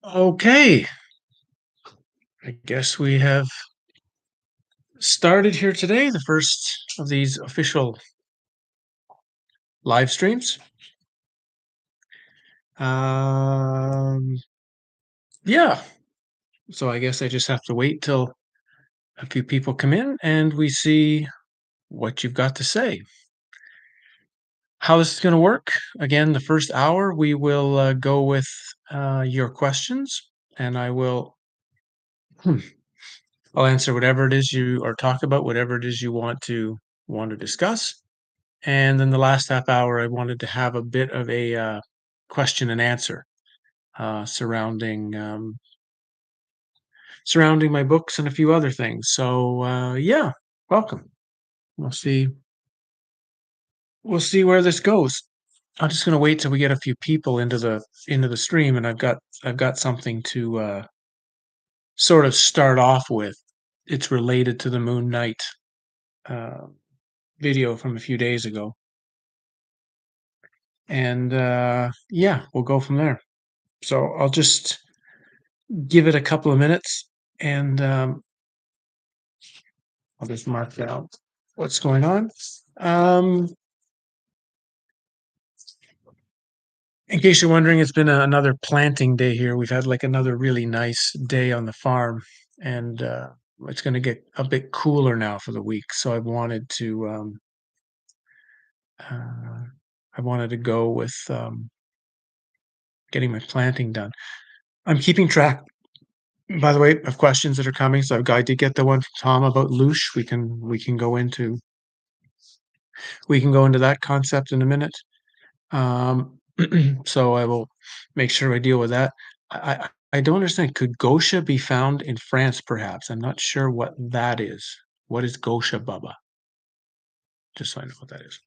Okay, I guess we have started here today, the first of these official live streams. Um, yeah, so I guess I just have to wait till a few people come in and we see what you've got to say. How this is going to work? Again, the first hour we will go with your questions, and hmm, I'll answer whatever it is you or talk about whatever it is you want to discuss. And then the last half hour, I wanted to have a bit of a question and answer surrounding my books and a few other things. So yeah, welcome. We'll see. We'll see where this goes. I'm just going to wait till we get a few people into the stream, and I've got something to sort of start off with. It's related to the Moon Knight uh, video from a few days ago, and yeah, we'll go from there. So I'll just give it a couple of minutes, and I'll just mark down what's going on. Um, in case you're wondering, it's been another planting day here. We've had like another really nice day on the farm, and it's going to get a bit cooler now for the week. So uh, I wanted to go with getting my planting done. I'm keeping track, by the way, of questions that are coming. So I did get the one from Tom about Loosh. We can go into that concept in a minute. Um, so I will make sure I deal with that. I don't understand. Could Gosha be found in France, perhaps? I'm not sure what that is. What is Gosha Baba? Just so I know what that is.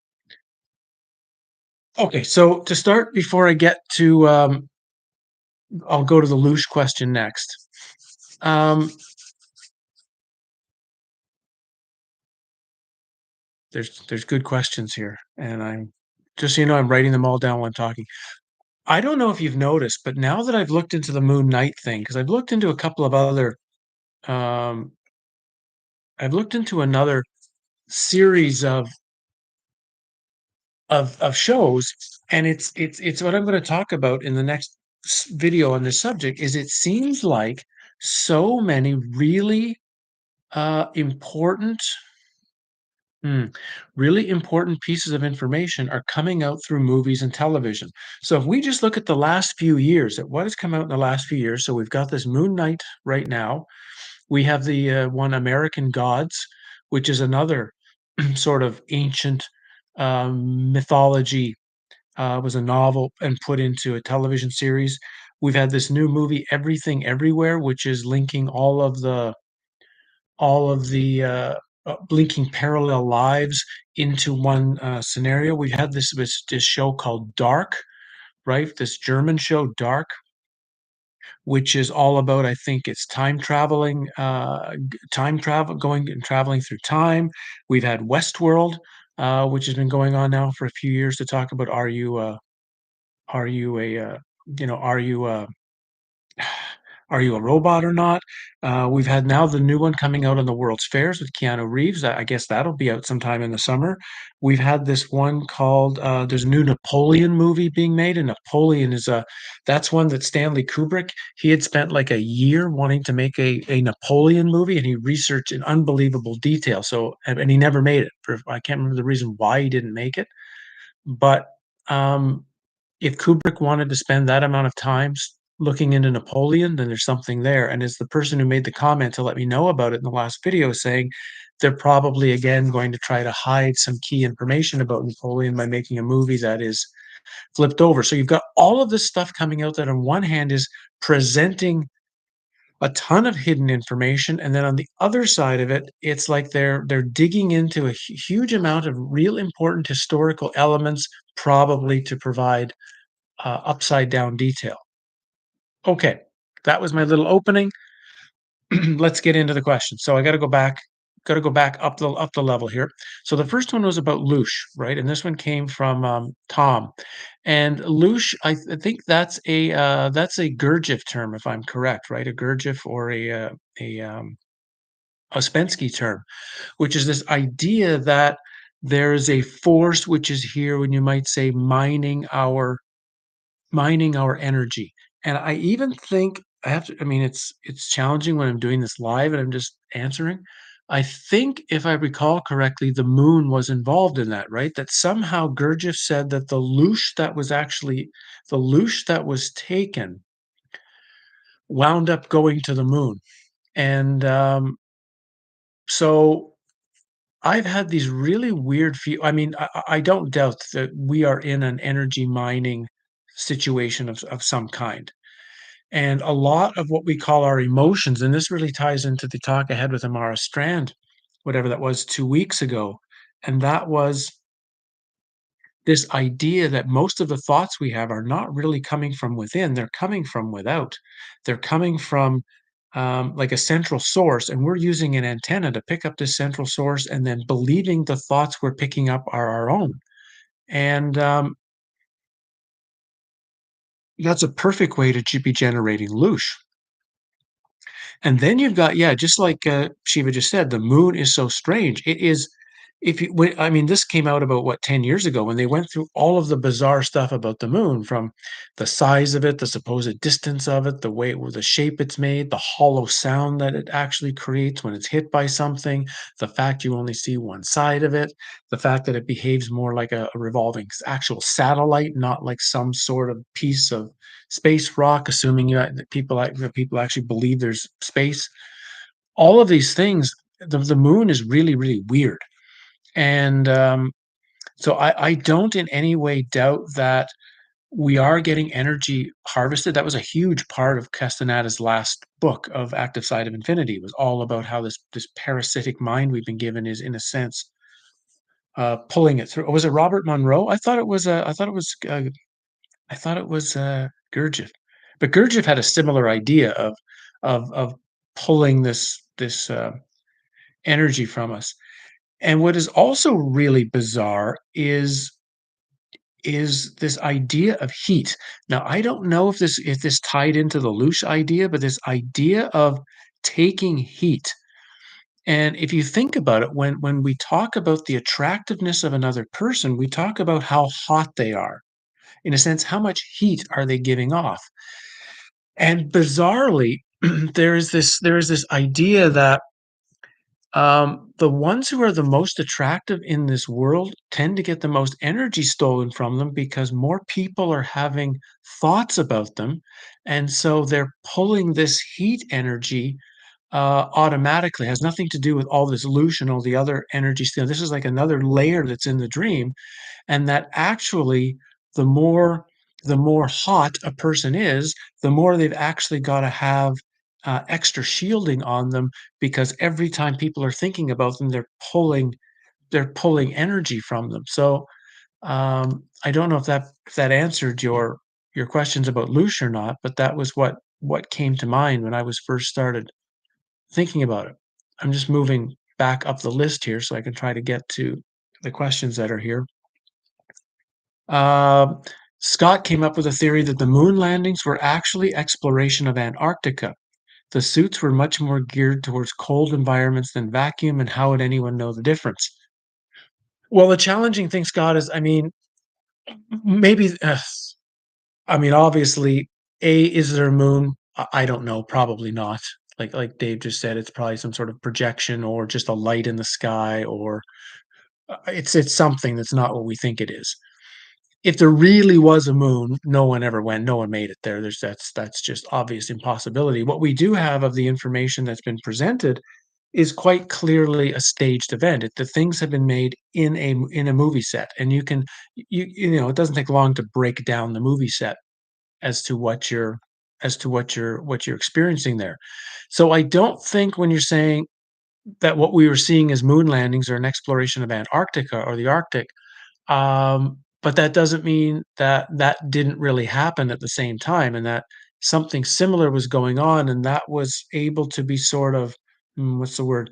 Okay, so to start, before I get to, I'll go to the Loosh question next. Um, there's good questions here, and I'm just so you know, I'm writing them all down while I'm talking. I don't know if you've noticed, but now that I've looked into the Moon Knight thing, because I've looked into a couple of other um, I've looked into another series of shows, and it's what I'm going to talk about in the next video on this subject. Is it seems like so many really important, hmm, really important pieces of information are coming out through movies and television. So if we just look at the last few years, at what has come out in the last few years, so we've got this Moon Knight right now. We have the one American Gods, which is another sort of ancient mythology, was a novel and put into a television series. We've had this new movie, Everything Everywhere, which is linking all of the blinking parallel lives into one scenario. We've had this show called Dark, right? This German show, Dark, which is all about, I think it's time traveling, time travel, going and traveling through time. We've had Westworld, which has been going on now for a few years to talk about are you a are you are you a robot or not? We've had now the new one coming out on the World's Fairs with Keanu Reeves. I guess that'll be out sometime in the summer. We've had this one called there's a new Napoleon movie being made, and Napoleon is a that's one that Stanley Kubrick, he had spent like a year wanting to make a Napoleon movie, and he researched in unbelievable detail. So and he never made it. I can't remember the reason why he didn't make it, but um, if Kubrick wanted to spend that amount of time looking into Napoleon, then there's something there. And it's the person who made the comment to let me know about it in the last video saying they're probably again going to try to hide some key information about Napoleon by making a movie that is flipped over. So you've got all of this stuff coming out that on one hand is presenting a ton of hidden information, and then on the other side of it, it's like they're digging into a huge amount of real important historical elements, probably to provide upside down detail. Okay, that was my little opening. Let's get into the question. So I got to go back. gotta go back up the level here. So the first one was about loosh, right? And this one came from, Tom. And loosh, I think that's a Gurdjieff term, if I'm correct, right? A Gurdjieff or a Ouspensky term, which is this idea that there's a force which is here, when you might say, mining our energy. And I even think I have to, I mean, it's challenging when I'm doing this live and I'm just answering. I think if I recall correctly, the moon was involved in that, right? That somehow Gurdjieff said that the loosh that was taken wound up going to the moon. And so I've had these really weird feel. I mean, I don't doubt that we are in an energy mining situation of some kind. And a lot of what we call our emotions, and this really ties into the talk I had with Amara Strand, whatever that was 2 weeks ago, and that was this idea that most of the thoughts we have are not really coming from within, they're coming from without. They're coming from, like a central source, and we're using an antenna to pick up this central source and then believing the thoughts we're picking up are our own. And, that's a perfect way to be generating loosh. And then you've got, yeah, just like, Shiva just said, the moon is so strange. It is, if you when I mean, this came out about, what, 10 years ago when they went through all of the bizarre stuff about the moon, from the size of it, the supposed distance of it, the way the shape it's made, the hollow sound that it actually creates when it's hit by something, the fact you only see one side of it, the fact that it behaves more like a revolving actual satellite, not like some sort of piece of space rock, assuming that people actually believe there's space. All of these things, the moon is really, really weird. And so I don't in any way doubt that we are getting energy harvested. That was a huge part of Castaneda's last book of Active Side of Infinity. It was all about how this parasitic mind we've been given is, in a sense, pulling it through. Was it Robert Monroe? I thought it was, Gurdjieff, but Gurdjieff had a similar idea of pulling this energy from us. And what is also really bizarre is this idea of heat. Now, I don't know if this tied into the Loosh idea, but this idea of taking heat. And if you think about it, when we talk about the attractiveness of another person, we talk about how hot they are. In a sense, how much heat are they giving off? And bizarrely, there is this idea that, the ones who are the most attractive in this world tend to get the most energy stolen from them because more people are having thoughts about them, and so they're pulling this heat energy, automatically. It has nothing to do with all this illusion, all the other energy stealing. This is like another layer that's in the dream, and that actually the more the more hot a person is, the more they've actually got to have extra shielding on them, because every time people are thinking about them, they're pulling energy from them. So I don't know if that answered your questions about Lush or not, but that was what came to mind when I was first started thinking about it. I'm just moving back up the list here so I can try to get to the questions that are here. Um, Scott came up with a theory that the moon landings were actually exploration of Antarctica. The suits were much more geared towards cold environments than vacuum, and how would anyone know the difference? Well, the challenging thing, Scott, is, I mean, maybe, I mean, obviously, is there a moon? I don't know, probably not. Like Dave just said, it's probably some sort of projection or just a light in the sky, or it's something that's not what we think it is. If there really was a moon, no one ever went, no one made it there. That's just obvious impossibility. What we do have of the information that's been presented is quite clearly a staged event. The things have been made in a movie set, and you know it doesn't take long to break down the movie set as to what you're experiencing there. So I don't think when you're saying that what we were seeing as moon landings or an exploration of Antarctica or the Arctic, but that doesn't mean that that didn't really happen at the same time, and that something similar was going on, and that was able to be sort of, what's the word?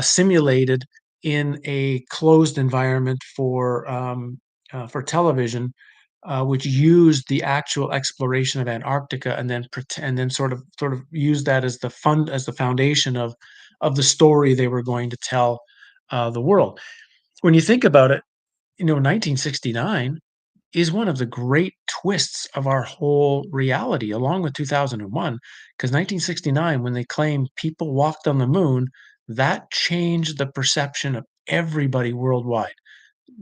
simulated in a closed environment for television, which used the actual exploration of Antarctica and then and then sort of used that as the foundation of the story they were going to tell the world. When you think about it, 1969 is one of the great twists of our whole reality, along with 2001, because 1969, when they claimed people walked on the moon, that changed the perception of everybody worldwide.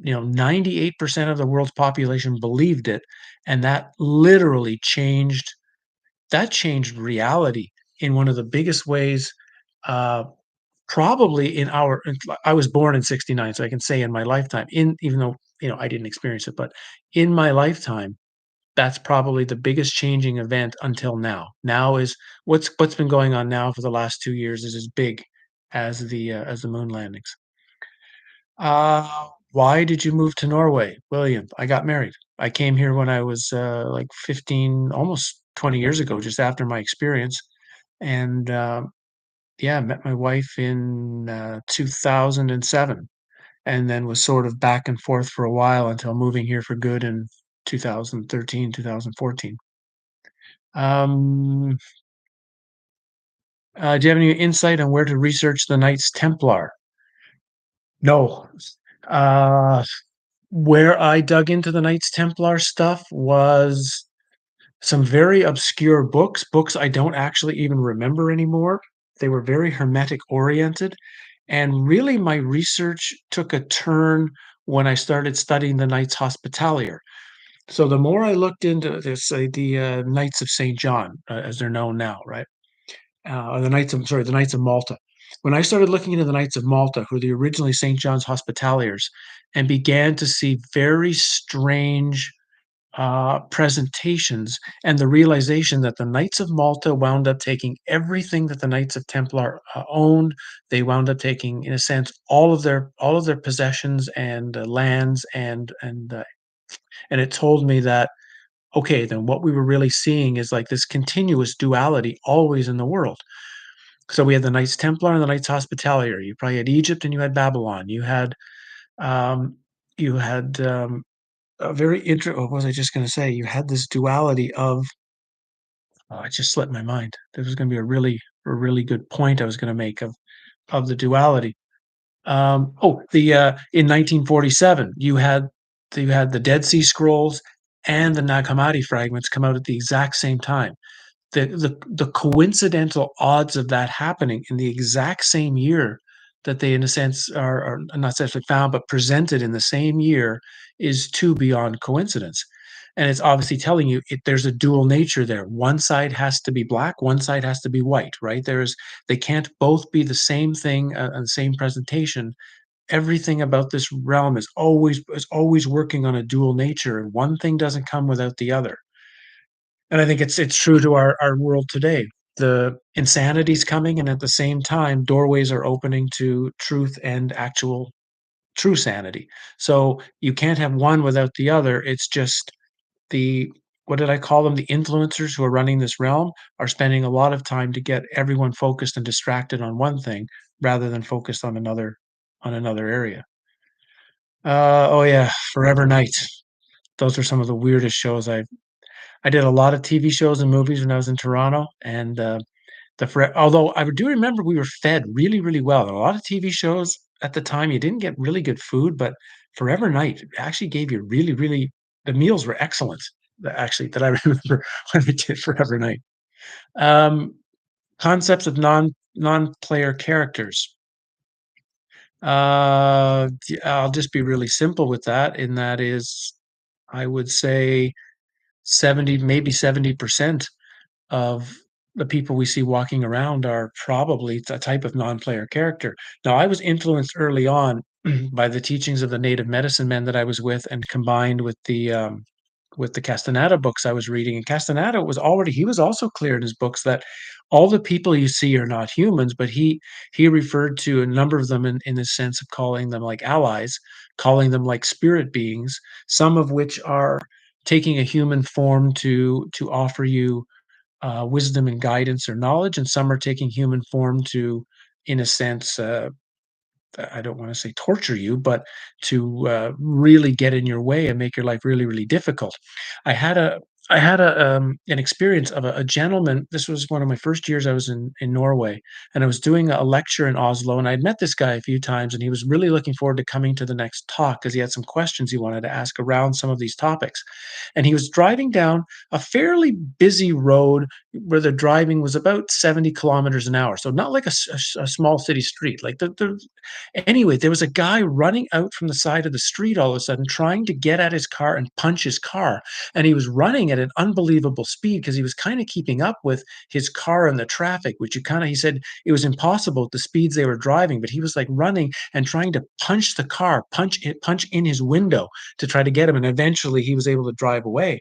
98% of the world's population believed it, and that changed reality in one of the biggest ways, uh, probably I was born in '69, so I can say in my lifetime, even though, I didn't experience it, but in my lifetime, that's probably the biggest changing event until now. Now is what's been going on now for the last 2 years is as big as the moon landings. Why did you move to Norway? William, I got married. I came here when I was, like 15, almost 20 years ago, just after my experience, and, yeah, met my wife in, 2007, and then was sort of back and forth for a while until moving here for good in 2013, 2014. Um, do you have any insight on where to research the Knights Templar? No. Uh, where I dug into the Knights Templar stuff was some very obscure books I don't actually even remember anymore. They were very hermetic oriented, and really my research took a turn when I started studying the Knights Hospitalier. So the more I looked into this, say the Knights of St. John, as they're known now, right? Or the Knights of Malta. When I started looking into the Knights of Malta, who are the originally St. John's Hospitaliers, and began to see very strange presentations, and the realization that the Knights of Malta wound up taking everything that the Knights of Templar owned. They wound up taking, in a sense, all of their possessions and lands, and it told me that, okay, then what we were really seeing is like this continuous duality always in the world. So we had the Knights Templar and the Knights Hospitalier. You probably had Egypt and you had Babylon. Um, you had a very what was I just gonna say? You had this duality of oh, it just slipped my mind. There was gonna be a really good point I was gonna make of the duality. In 1947, you had the Dead Sea Scrolls and the Nag Hammadi fragments come out at the exact same time. The coincidental odds of that happening in the exact same year that they, in a sense, are not necessarily found, but presented in the same year is too beyond coincidence. And it's obviously telling you there's a dual nature there. One side has to be black, one side has to be white, right? They can't both be the same thing and the same presentation. Everything about this realm is always working on a dual nature, and one thing doesn't come without the other. And I think it's true to our world today. The insanity's coming, and at the same time, doorways are opening to truth and actual true sanity. So you can't have one without the other. It's just the what did I call them? The influencers who are running this realm are spending a lot of time to get everyone focused and distracted on one thing rather than focused on another area. Oh yeah, Forever Night. Those are some of the weirdest shows I did a lot of TV shows and movies when I was in Toronto, and, although I do remember we were fed really, really well. A lot of TV shows at the time, you didn't get really good food, but Forever Night actually gave you really, really the meals were excellent, actually, that I remember when I did Forever Night. Um, Concepts of non-player characters. I'll just be really simple with that, and that is, I would say 70, maybe 70% of the people we see walking around are probably a type of non-player character. Now, I was influenced early on by the teachings of the native medicine men that I was with, and combined with the Castaneda books I was reading. And Castaneda he was also clear in his books that all the people you see are not humans, but he referred to a number of them in the sense of calling them like allies, calling them like spirit beings, some of which are taking a human form to offer you wisdom and guidance or knowledge, and some are taking human form to, in a sense, I don't want to say torture you, but to really get in your way and make your life really, really difficult. I had a I had an experience of a gentleman. This was one of my first years I was in Norway, and I was doing a lecture in Oslo, and I'd met this guy a few times, and he was really looking forward to coming to the next talk because he had some questions he wanted to ask around some of these topics. And he was driving down a fairly busy road where the driving was about 70 kilometers an hour. So not like a small city street. Like anyway, there was a guy running out from the side of the street all of a sudden trying to get at his car and punch his car. And he was running at an unbelievable speed because he was kind of keeping up with his car and the traffic, which he said it was impossible at the speeds they were driving, but he was like running and trying to punch the car, punch in his window to try to get him. And eventually he was able to drive away.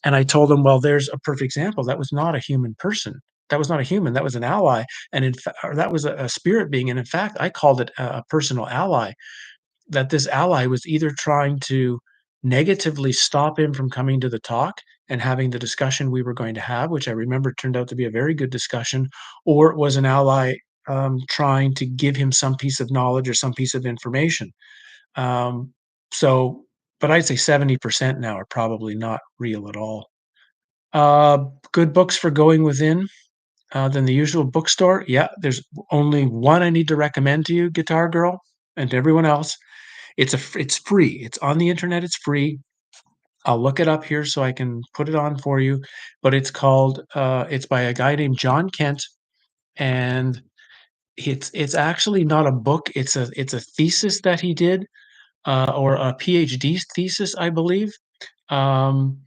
And I told him, well, there's a perfect example. That was not a human person. That was not a human. That was an ally. And or that was a spirit being. And in fact, I called it a personal ally, that this ally was either trying to negatively stop him from coming to the talk and having the discussion we were going to have, which I remember turned out to be a very good discussion, or it was an ally trying to give him some piece of knowledge or some piece of information. Um, so, but I'd say 70% now are probably not real at all. Good books for going within, than the usual bookstore. Yeah, there's only one I need to recommend to you, Guitar Girl, and to everyone else. It's free. It's on the internet. It's free. I'll look it up here so I can put it on for you. But it's by a guy named John Kent, and it's actually not a book. It's a thesis that he did, or a PhD thesis, I believe. Um,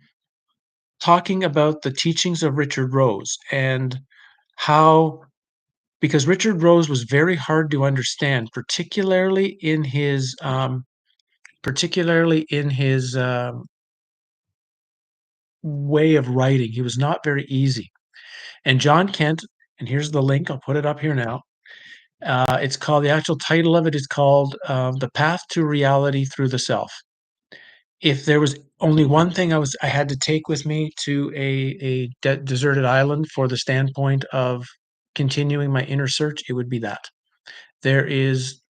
Talking about the teachings of Richard Rose and how because Richard Rose was very hard to understand, particularly in his way of writing. He was not very easy. And John Kent, and here's the link. I'll put it up here now. It's called the actual title of it is called "The Path to Reality Through the Self." If there was only one thing I had to take with me to a deserted island for the standpoint of continuing my inner search, it would be that. There is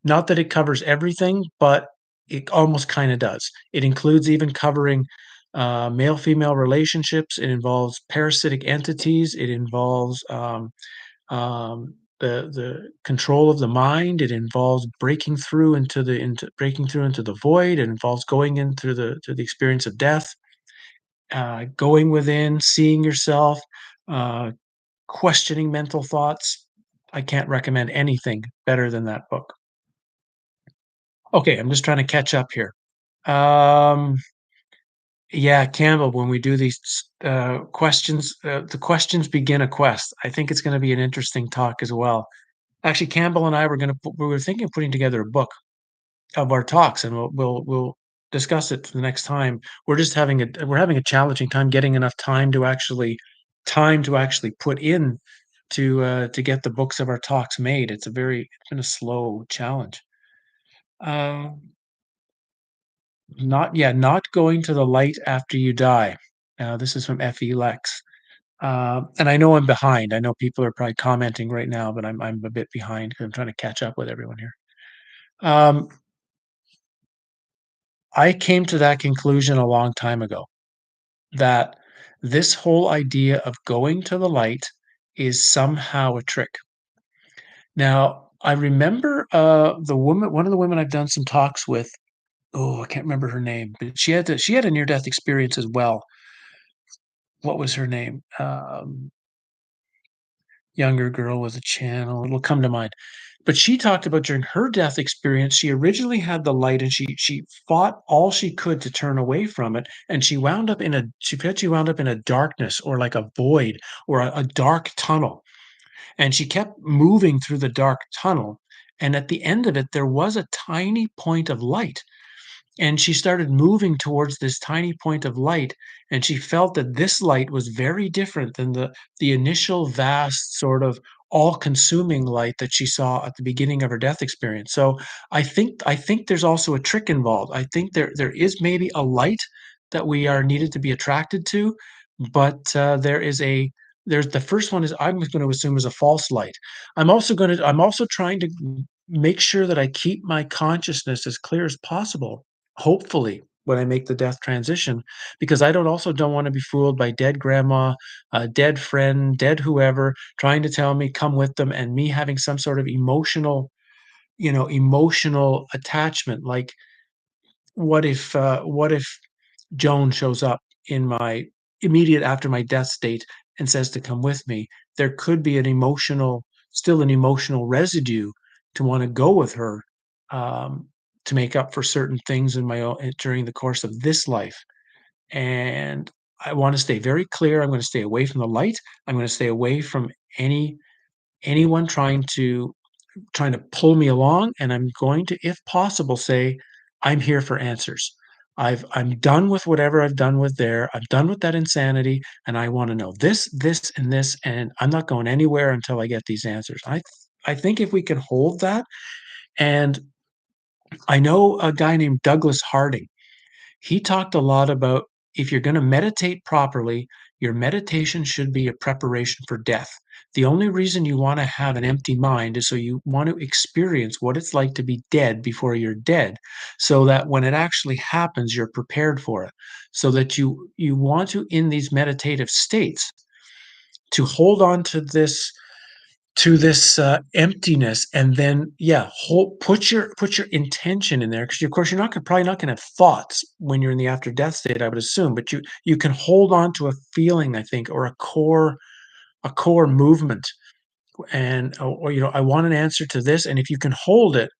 not that it covers everything, but it almost kinda does. It includes even covering, male-female relationships, it involves parasitic entities, it involves, the control of the mind, it involves breaking through into the void, it involves going in through to the experience of death, going within, seeing yourself, uh, questioning mental thoughts. I can't recommend anything better than that book. Okay, I'm just trying to catch up here. Um, yeah, Campbell, when we do these questions, the questions begin a quest. I think it's going to be an interesting talk as well. Actually, Campbell and I we were thinking of putting together a book of our talks, and we'll discuss it the next time. We're having a challenging time getting enough time to actually put in to get the books of our talks made. It's been a slow challenge. Um, not going to the light after you die. This is from FE Lex. And I know I'm behind. I know people are probably commenting right now, but I'm a bit behind because I'm trying to catch up with everyone here. Um, I came to that conclusion a long time ago that this whole idea of going to the light is somehow a trick. Now, I remember one of the women I've done some talks with. Oh, I can't remember her name, but she had a near death experience as well. What was her name? Younger girl with a channel, it'll come to mind. But she talked about during her death experience, she originally had the light and she fought all she could to turn away from it, and she felt she wound up in a darkness or like a void or a dark tunnel, and she kept moving through the dark tunnel, and at the end of it, there was a tiny point of light. And she started moving towards this tiny point of light, and she felt that this light was very different than the initial vast sort of all-consuming light that she saw at the beginning of her death experience. So I think there's also a trick involved. I think there is maybe a light that we are needed to be attracted to, but there's the first one is I'm going to assume is a false light. I'm also trying to make sure that I keep my consciousness as clear as possible, hopefully, when I make the death transition, because I don't wanna be fooled by dead grandma, a dead friend, dead whoever, trying to tell me, "Come with them," and me having some sort of emotional attachment, like, what if Joan shows up in my immediate after my death state and says to come with me? There could be still an emotional residue to wanna go with her, um, to make up for certain things in my own during the course of this life, and I wanna stay very clear. I'm gonna stay away from the light. I'm gonna stay away from anyone trying to pull me along, and I'm going to, if possible, say, "I'm here for answers. I'm done with whatever I've done with there. I'm done with that insanity, and I wanna know this, and this, and I'm not going anywhere until I get these answers." I think if we can hold that, and I know a guy named Douglas Harding. He talked a lot about, if you're going to meditate properly, your meditation should be a preparation for death. The only reason you want to have an empty mind is so you want to experience what it's like to be dead before you're dead, so that when it actually happens, you're prepared for it. So that you want to, in these meditative states, to hold on to this emptiness, and then, yeah, put your intention in there, because of course you're not gonna probably not gonna have thoughts when you're in the after death state, I would assume, but you can hold on to a feeling, I think, or a core movement, and I want an answer to this, and if you can hold it,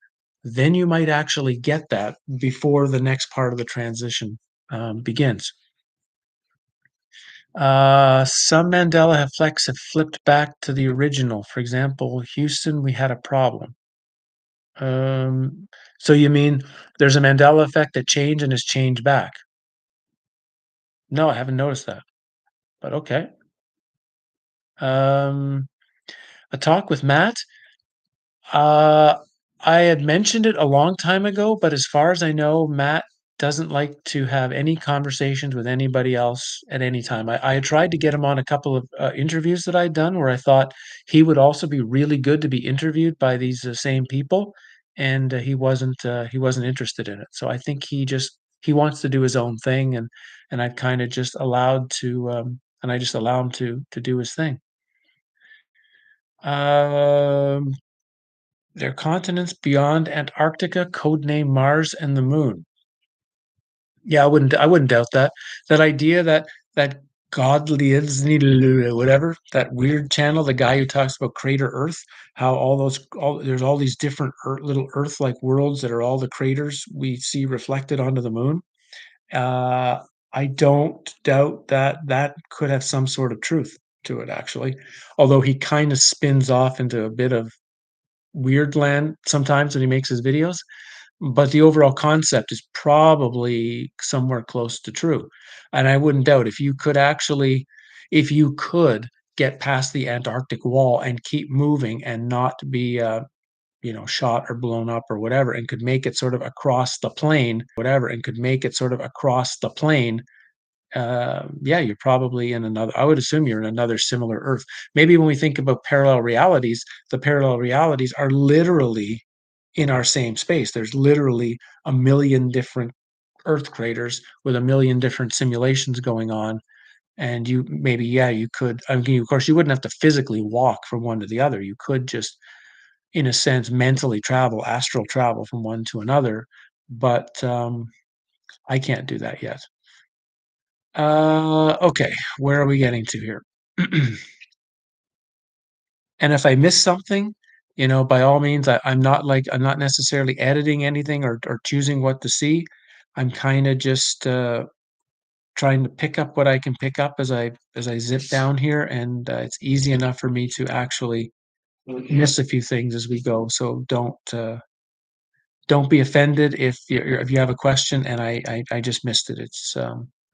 then you might actually get that before the next part of the transition begins. Some Mandela effects have flipped back to the original. For example, Houston, we had a problem. Um, so you mean there's a Mandela effect that changed and has changed back? No, I haven't noticed that, but okay. Um, a talk with Matt. Uh, I had mentioned it a long time ago, but as far as I know, Matt doesn't like to have any conversations with anybody else at any time. I had tried to get him on a couple of interviews that I'd done, where I thought he would also be really good to be interviewed by these same people, and he wasn't interested in it. So I think he wants to do his own thing, and I've kind of just allowed to and I just allow him to do his thing. Um, there are continents beyond Antarctica, codename Mars and the Moon. Yeah, I wouldn't doubt that. That idea that God lives, whatever, that weird channel, the guy who talks about Crater Earth, how there's all these different little Earth-like worlds that are all the craters we see reflected onto the moon. Uh, I don't doubt that that could have some sort of truth to it, actually. Although he kind of spins off into a bit of weird land sometimes when he makes his videos, but the overall concept is probably somewhere close to true. And I wouldn't doubt, if you could get past the Antarctic wall and keep moving and not be, shot or blown up or whatever, and could make it sort of across the plane, yeah, you're probably in another. I would assume you're in another similar Earth. Maybe when we think about parallel realities, the parallel realities are literally in our same space. There's literally a million different Earth craters with a million different simulations going on. And yeah, you could. I mean, of course, you wouldn't have to physically walk from one to the other. You could just, in a sense, mentally travel, astral travel from one to another. But I can't do that yet. Okay, where are we getting to here? And if I miss something, by all means, I'm not necessarily editing anything or choosing what to see. I'm kinda just, trying to pick up what I can pick up as I zip down here, and, it's easy enough for me to actually miss a few things as we go. So don't be offended if you have a question and I just missed it.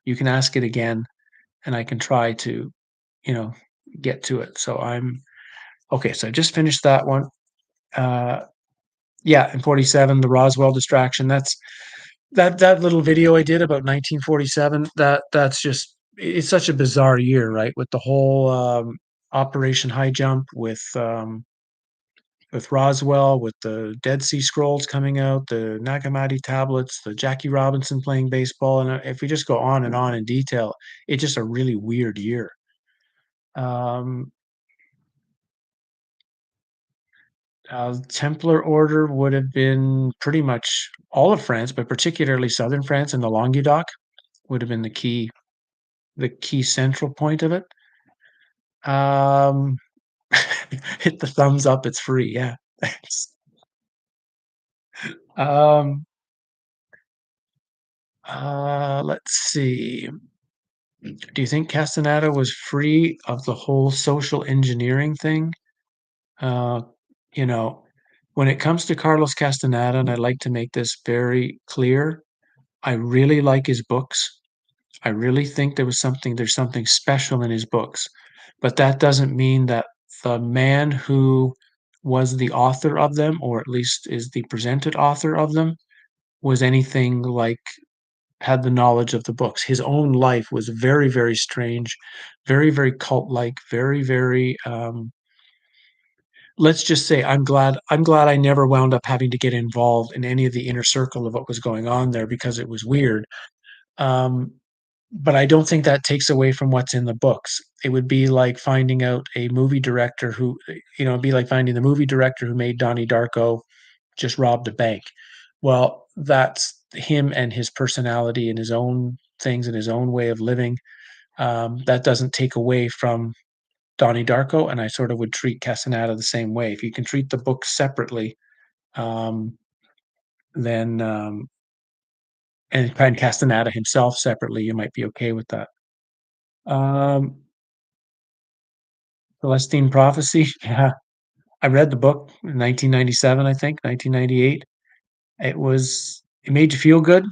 You can ask it again, and I can try to, you know, get to it. So I'm okay, so I just finished that one. Uh, yeah, and 47, the Roswell distraction. That little video I did about 1947. That's just, it's such a bizarre year, right? With the whole Operation High Jump, with with Roswell, with the Dead Sea Scrolls coming out, the Nagamati tablets, the Jackie Robinson playing baseball, and if we just go on and on in detail, it's just a really weird year. Um, Templar order would have been pretty much all of France, but particularly southern France and the Languedoc would have been the key central point of it. Um, hit the thumbs up, it's free. Yeah, thanks. Um, let's see. Do you think Castaneda was free of the whole social engineering thing? Uh, you know, when it comes to Carlos Castaneda, and I like to make this very clear, I really like his books. I really think there's something special in his books. But that doesn't mean that the man who was the author of them, or at least is the presented author of them, was anything like had the knowledge of the books. His own life was very, very strange, very, very cult-like, very, very let's just say I'm glad I never wound up having to get involved in any of the inner circle of what was going on there because it was weird. Um, but I don't think that takes away from what's in the books. It would be like finding out a movie director who, it'd be like finding the movie director who made Donnie Darko just robbed a bank. Well, that's him and his personality and his own things and his own way of living. That doesn't take away from Donnie Darko, and I sort of would treat Castaneda the same way. If you can treat the books separately, um, then and Castaneda himself separately, you might be okay with that. Um, Celestine Prophecy, yeah, I read the book in 1997, I think, 1998. It made you feel good.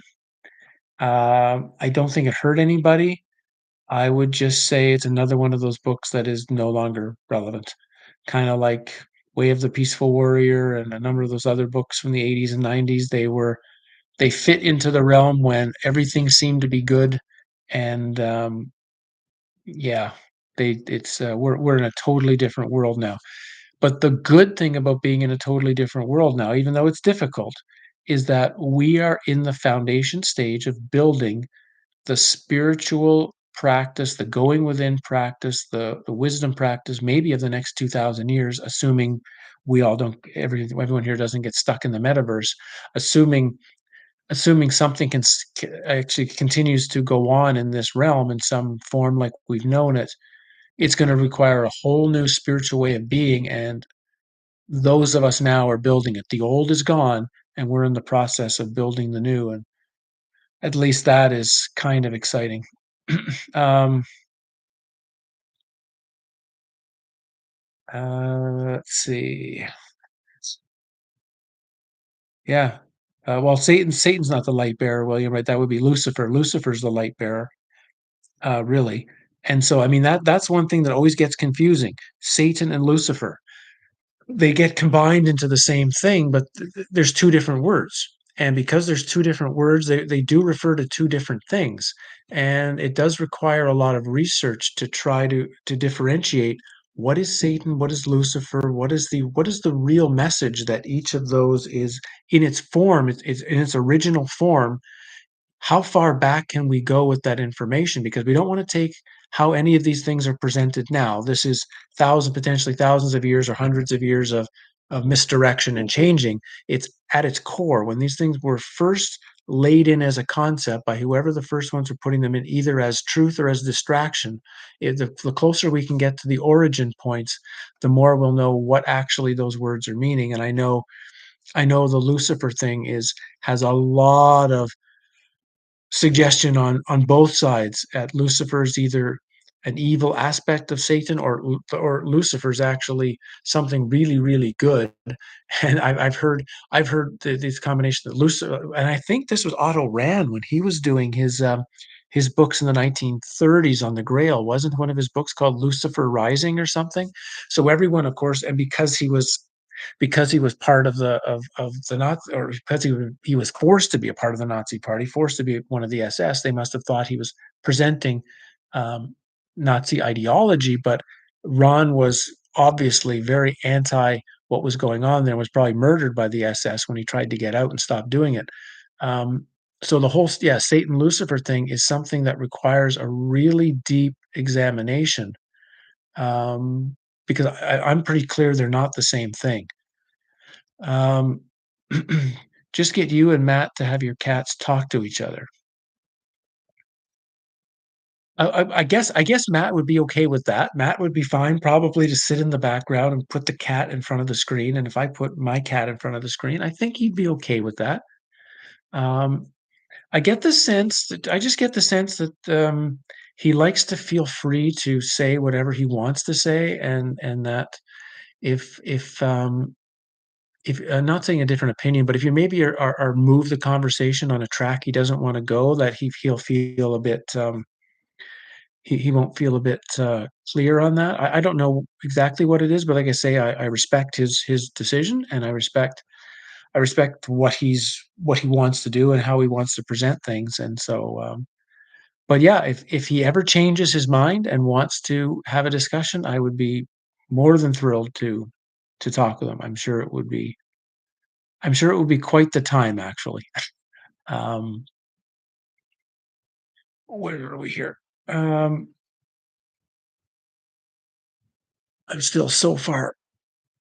I don't think it hurt anybody. I would just say it's another one of those books that is no longer relevant. Kind of like Way of the Peaceful Warrior and a number of those other books from the 80s and 90s. They fit into the realm when everything seemed to be good, and yeah, we're in a totally different world now. But the good thing about being in a totally different world now, even though it's difficult, is that we are in the foundation stage of building the spiritual practice, the going within practice, the wisdom practice, maybe of the next 2,000 years, assuming we all don't, everyone here doesn't get stuck in the metaverse, assuming something actually continues to go on in this realm in some form like we've known it, it's going to require a whole new spiritual way of being, and those of us now are building it. The old is gone, and we're in the process of building the new, and at least that is kind of exciting. um, let's see. Yeah. Well, Satan's not the light bearer, William, right? That would be Lucifer. Lucifer's the light bearer, really. And so, I mean, that's one thing that always gets confusing. Satan and Lucifer, they get combined into the same thing, but there's two different words. And because there's two different words, they do refer to two different things. And it does require a lot of research to try to differentiate what is Satan, what is Lucifer, what is the real message that each of those is in its form, it's in its original form. How far back can we go with that information? Because we don't want to take how any of these things are presented now. This is potentially thousands of years or hundreds of years of misdirection and changing. It's at its core. When these things were first laid in as a concept by whoever the first ones were putting them in, either as truth or as distraction, the closer we can get to the origin points, the more we'll know what actually those words are meaning. And I know the Lucifer thing has a lot of suggestion on both sides. At Lucifer's either an evil aspect of Satan, or Lucifer's actually something really, really good. And I've heard this combination of Lucifer, and I think this was Otto Rand when he was doing his books in the 1930s on the Grail. Wasn't one of his books called Lucifer Rising or something? So everyone, of course, and because he was part of the Nazi, or because he was forced to be a part of the Nazi Party, forced to be one of the SS. They must have thought he was presenting um, Nazi ideology, but Ron was obviously very anti what was going on there, was probably murdered by the SS when he tried to get out and stop doing it. Um, so the whole yeah, Satan Lucifer thing is something that requires a really deep examination, um, because I'm pretty clear they're not the same thing. Um, just get you and Matt to have your cats talk to each other. I guess Matt would be okay with that. Matt would be fine probably to sit in the background and put the cat in front of the screen, and if I put my cat in front of the screen, I think he'd be okay with that. Um, I just get the sense that, he likes to feel free to say whatever he wants to say, and that if I'm not saying a different opinion, but if you maybe are move the conversation on a track he doesn't wanna go, that he'll feel a bit, he won't feel a bit, clear on that. I don't know exactly what it is, but like I say, I respect his decision, and I respect what he wants to do and how he wants to present things, and so, but yeah, if he ever changes his mind and wants to have a discussion, I would be more than thrilled to talk with him. I'm sure it would be quite the time, actually. Um, where are we here? Um, I'm still so far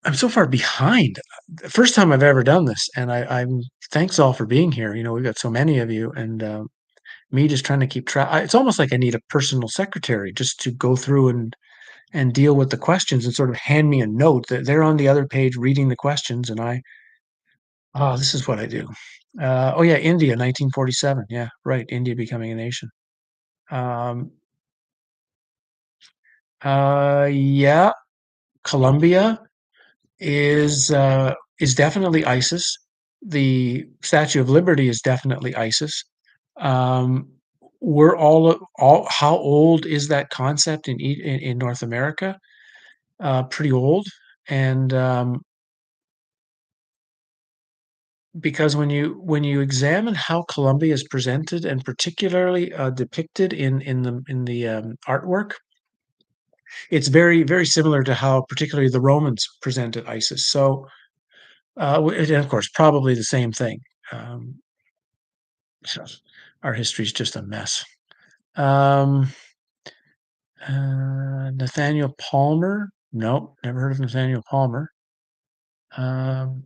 I'm so far behind. The first time I've ever done this, and I'm thanks all for being here. We've got so many of you, and me just trying to keep track. It's almost like I need a personal secretary just to go through and deal with the questions and sort of hand me a note that they're on the other page reading the questions, and oh, this is what I do. Oh yeah, India, 1947. Yeah, right. India becoming a nation. Um, yeah, Colombia is definitely ISIS. The Statue of Liberty is definitely ISIS. Um, we're all how old is that concept in North America? Pretty old, and because when you examine how Colombia is presented and particularly depicted in the artwork, it's very very similar to how particularly the Romans presented ISIS. So and of course, probably the same thing. Um, so our history is just a mess. Um, Nathaniel Palmer? Nope, never heard of Nathaniel Palmer. Um,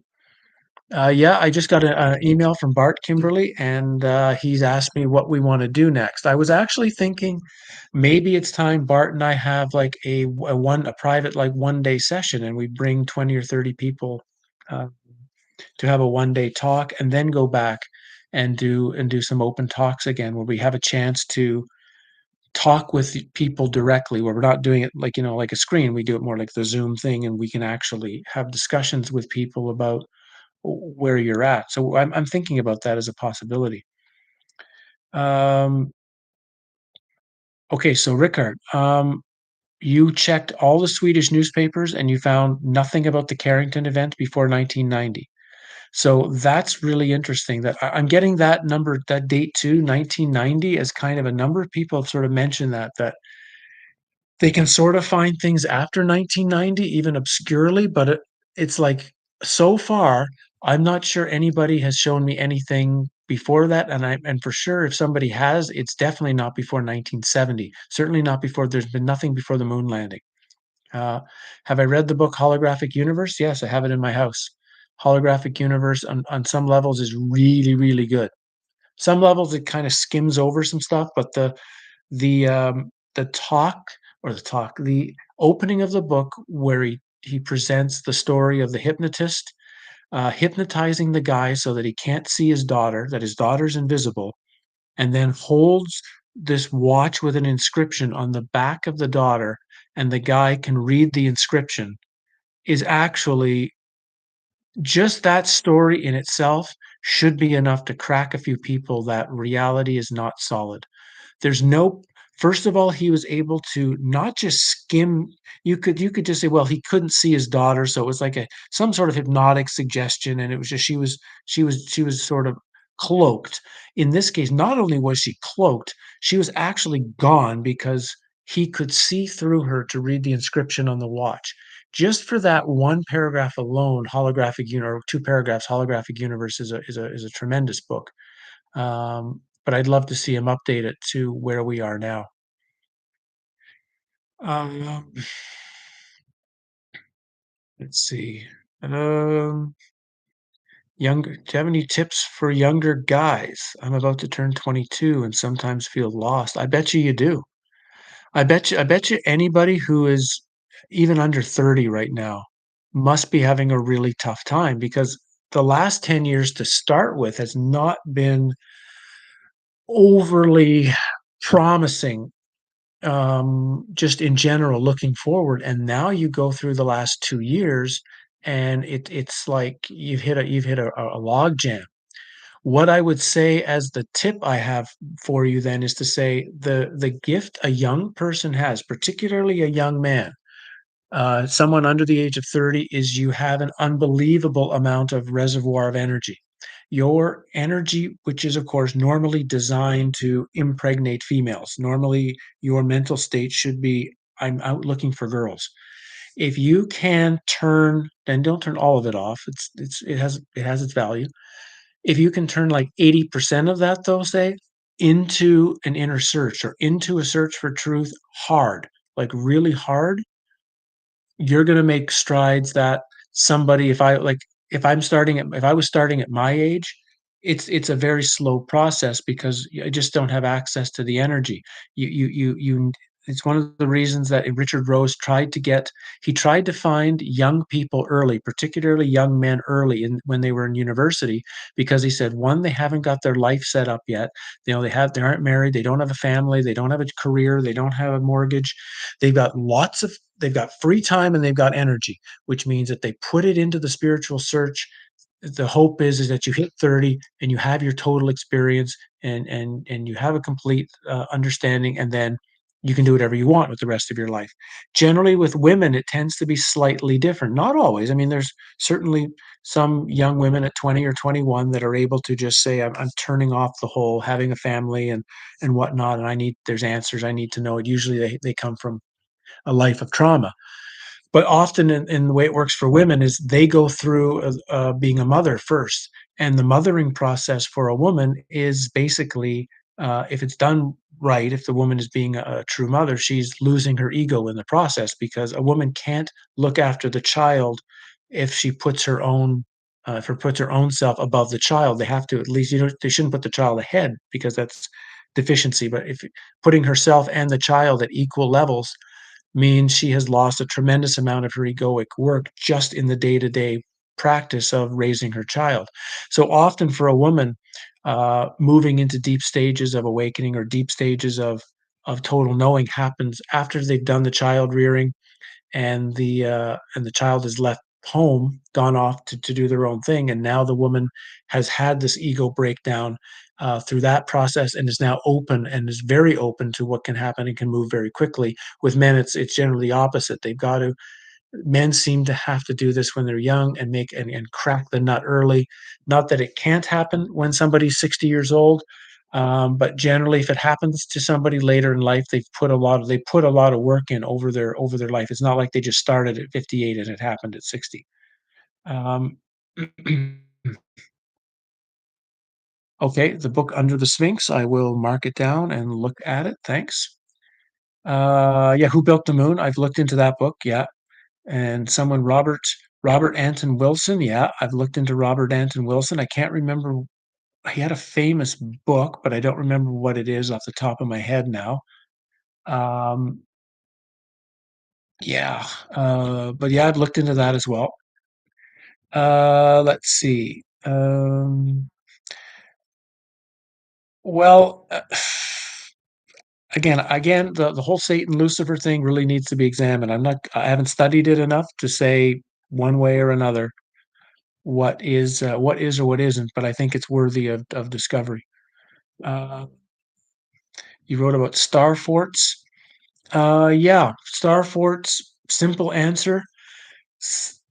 yeah, I just got an email from Bart Kimberly, and he's asked me what we want to do next. I was actually thinking maybe it's time Bart and I have like a private like 1 day session, and we bring 20 or 30 people. Uh, to have a 1 day talk and then go back and do some open talks again where we have a chance to talk with the people directly where we're not doing it like like a screen. We do it more like the Zoom thing, and we can actually have discussions with people about where you're at. So I'm thinking about that as a possibility. um okay, so Rickard, you checked all the Swedish newspapers and you found nothing about the Carrington event before 1990. So that's really interesting that I'm getting that number, that date too, 1990, as kind of a number of people have sort of mentioned that they can sort of find things after 1990, even obscurely, but it's like so far, I'm not sure anybody has shown me anything before that, and for sure, if somebody has, it's definitely not before 1970. Certainly not before. There's been nothing before the moon landing. Uh, have I read the book Holographic Universe? Yes, I have it in my house. Holographic Universe on some levels is really, really good. Some levels it kind of skims over some stuff, but the talk the opening of the book where he presents the story of the hypnotist hypnotizing the guy so that he can't see his daughter, that his daughter's invisible, and then holds this watch with an inscription on the back of the daughter, and the guy can read the inscription, is actually just that story in itself should be enough to crack a few people that reality is not solid. There's no First of all, he was able to not just skim. You could just say, well, he couldn't see his daughter, so it was like a some sort of hypnotic suggestion, and it was just she was sort of cloaked. In this case, not only was she cloaked, she was actually gone because he could see through her to read the inscription on the watch. Just for that one paragraph alone, or 2 paragraphs, Holographic Universe is a tremendous book. But I'd love to see him update it to where we are now. Um, let's see. Um, Younger do you have any tips for younger guys? I'm about to turn 22 and sometimes feel lost. I bet you do. I bet you anybody who is even under 30 right now must be having a really tough time because the last 10 years to start with has not been overly promising, just in general looking forward, and now you go through the last 2 years, and it's like you've hit a log jam. What I would say as the tip I have for you then is to say the gift a young person has, particularly a young man, someone under the age of 30, is you have an unbelievable amount of reservoir of energy. Your energy, which is, of course, normally designed to impregnate females. Normally, your mental state should be, "I'm out looking for girls." If you can turn then don't turn all of it off, it has its value. If you can turn, like, 80% of that, though, say, into an inner search or into a search for truth hard, like, really hard, you're gonna make strides that somebody if I was starting at my age, it's a very slow process because I just don't have access to the energy. You It's one of the reasons that Richard Rose tried to find young people early, particularly young men early when they were in university, because he said, 1, they haven't got their life set up yet. They aren't married, they don't have a family, they don't have a career, they don't have a mortgage. They've got free time and they've got energy, which means that they put it into the spiritual search. The hope is that you hit 30 and you have your total experience and you have a complete understanding, and then you can do whatever you want with the rest of your life. Generally, with women, it tends to be slightly different. Not always. I mean, there's certainly some young women at 20 or 21 that are able to just say, I'm turning off the whole having a family and whatnot, and there's answers I need to know. And usually they come from a life of trauma. But often in the way it works for women is they go through being a mother first, and the mothering process for a woman is basically, if it's done right, if the woman is being a true mother, she's losing her ego in the process because a woman can't look after the child if she puts her own if her puts her own self above the child. They have to at least, they shouldn't put the child ahead because that's deficiency. But if putting herself and the child at equal levels means she has lost a tremendous amount of her egoic work just in the day-to-day practice of raising her child. So often for a woman, moving into deep stages of awakening or deep stages of total knowing happens after they've done the child rearing and the child is left home, gone off to do their own thing, and now the woman has had this ego breakdown, through that process and is now open and is very open to what can happen and can move very quickly. With men, it's generally the opposite. They've got to Men seem to have to do this when they're young and crack the nut early. Not that it can't happen when somebody's 60 years old, but generally, if it happens to somebody later in life, they put a lot of work in over their life. It's not like they just started at 58 and it happened at 60. Um, okay, the book Under the Sphinx. I will mark it down and look at it. Thanks. Yeah, Who Built the Moon? I've looked into that book. Yeah. And someone Robert Anton Wilson, yeah, I've looked into Robert Anton Wilson. I can't remember, he had a famous book, but I don't remember what it is off the top of my head now. Um, yeah, but yeah, I've looked into that as well. Let's see. Well, again, the whole Satan Lucifer thing really needs to be examined. I haven't studied it enough to say one way or another what is or what isn't, but I think it's worthy of discovery. Uh, you wrote about star forts. Yeah, star forts. Simple answer.